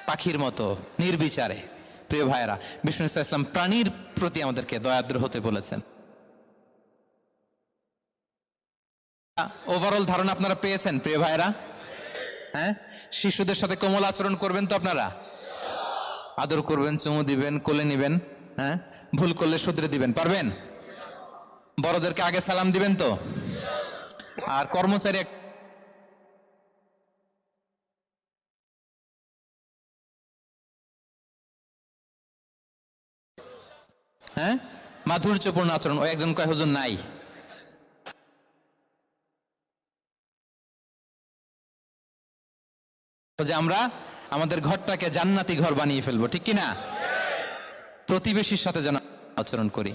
Speaker 1: পাখির মতো নির্বিচারে। প্রিয় ভাইরা, বিষ্ণু ইসলাম প্রাণীর প্রতি আমাদেরকে দয়াদ্র হতে বলেছেন। ওভারঅল ধারণা আপনারা পেয়েছেন প্রিয় ভাইরা? হ্যাঁ, শিশুদের সাথে কোমল আচরণ করবেন তো আপনারা? আদর করবেন, চুমু দিবেন, কোলে নিবেন। হ্যাঁ, ভুল করলে শুধরে দিবেন, পারবেন? বড়দেরকে আগে সালাম দিবেন তো? আর কর্মচারী হ্যাঁ মাধুর্যপূর্ণ আচরণ। ও একজন কয় হুজুর নাই। যে আমরা আমাদের ঘরটাকে জান্নাতি ঘর বানিয়ে ফেলবো, ঠিক কিনা? প্রতিবেশীর সাথে যেন আচরণ করি,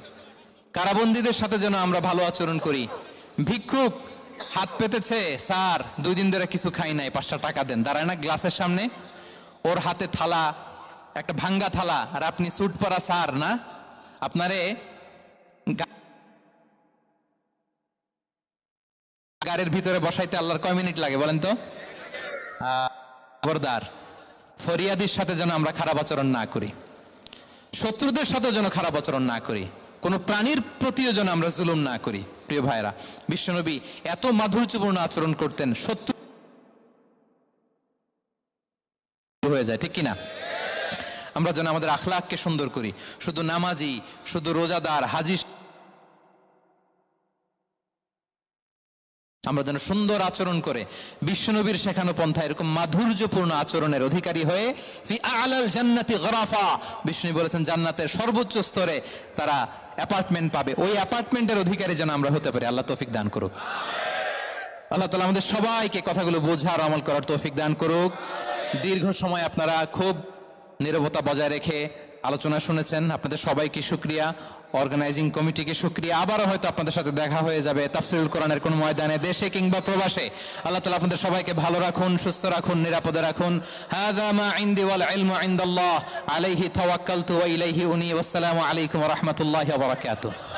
Speaker 1: কারাবন্দীদের সাথে যেন আমরা ভালো আচরণ করি। ভিক্ষুক হাত পেতেছে, স্যার 2 দিন ধরে কিছু খাই নাই, 5টা টাকা দেন। দাঁড়ায় না গ্লাসের সামনে, ওর হাতে থালা, একটা ভাঙ্গা থালা, আর আপনি স্যুট পরা স্যার না, আপনারে গাড়ির ভিতরে বসাইতে আল্লাহর কয় মিনিট লাগে বলেন তো? খবরদার, ফরিয়াদির সাথে যেন আমরা খারাপ আচরণ না করি, শত্রুদের সাথে যেন খারাপ আচরণ না করি, কোন প্রাণীর প্রতিও যেন আমরা জুলুম না করি। প্রিয় ভাইরা, বিশ্বনবী এত মাধুর্যপূর্ণ আচরণ করতেন, শত্রু হয়ে যায়, ঠিক কিনা? আমরা যেন আমাদের আখলাককে সুন্দর করি। শুধু নামাজি, শুধু রোজাদার, হাজি, আমরা যেন সুন্দর আচরণ করে বিশ্বনবীর শেখানো পন্থা এরকম মাধুর্যপূর্ণ আচরণের অধিকারী হয়ে ফি আলাল জান্নাতি গরাফা, বিষ্ণু বলেছেন জান্নাতের সর্বোচ্চ স্তরে তারা অ্যাপার্টমেন্ট পাবে। ওই অ্যাপার্টমেন্টের অধিকারী যেন আমরা হতে পারি। আল্লাহ তৌফিক দান করুক। আল্লাহ তাআলা আমাদের সবাইকে কথাগুলো বোঝার, আমল করার তৌফিক দান করুক। দীর্ঘ সময় আপনারা খুব নীরবতা বজায় রেখে আলোচনা শুনেছেন, আপনাদের সবাইকে শুকরিয়া। অর্গানাইজিং কমিটিকে শুকরিয়া। আবারও হয়তো আপনাদের সাথে দেখা হয়ে যাবে তাফসীরুল কোরআনের কোন ময়দানে, দেশে কিংবা প্রবাসে। আল্লাহ তাআলা আপনাদের সবাইকে ভালো রাখুন, সুস্থ রাখুন, নিরাপদে রাখুন। হাযা মা ইনদি ওয়াল ইলমু ইনদাল্লাহ, আলাইহি তাওয়াক্কালতু ওয়া ইলাইহি উনী। ওয়াসসালামু আলাইকুম ওয়া রাহমাতুল্লাহি ওয়া বারাকাতুহু।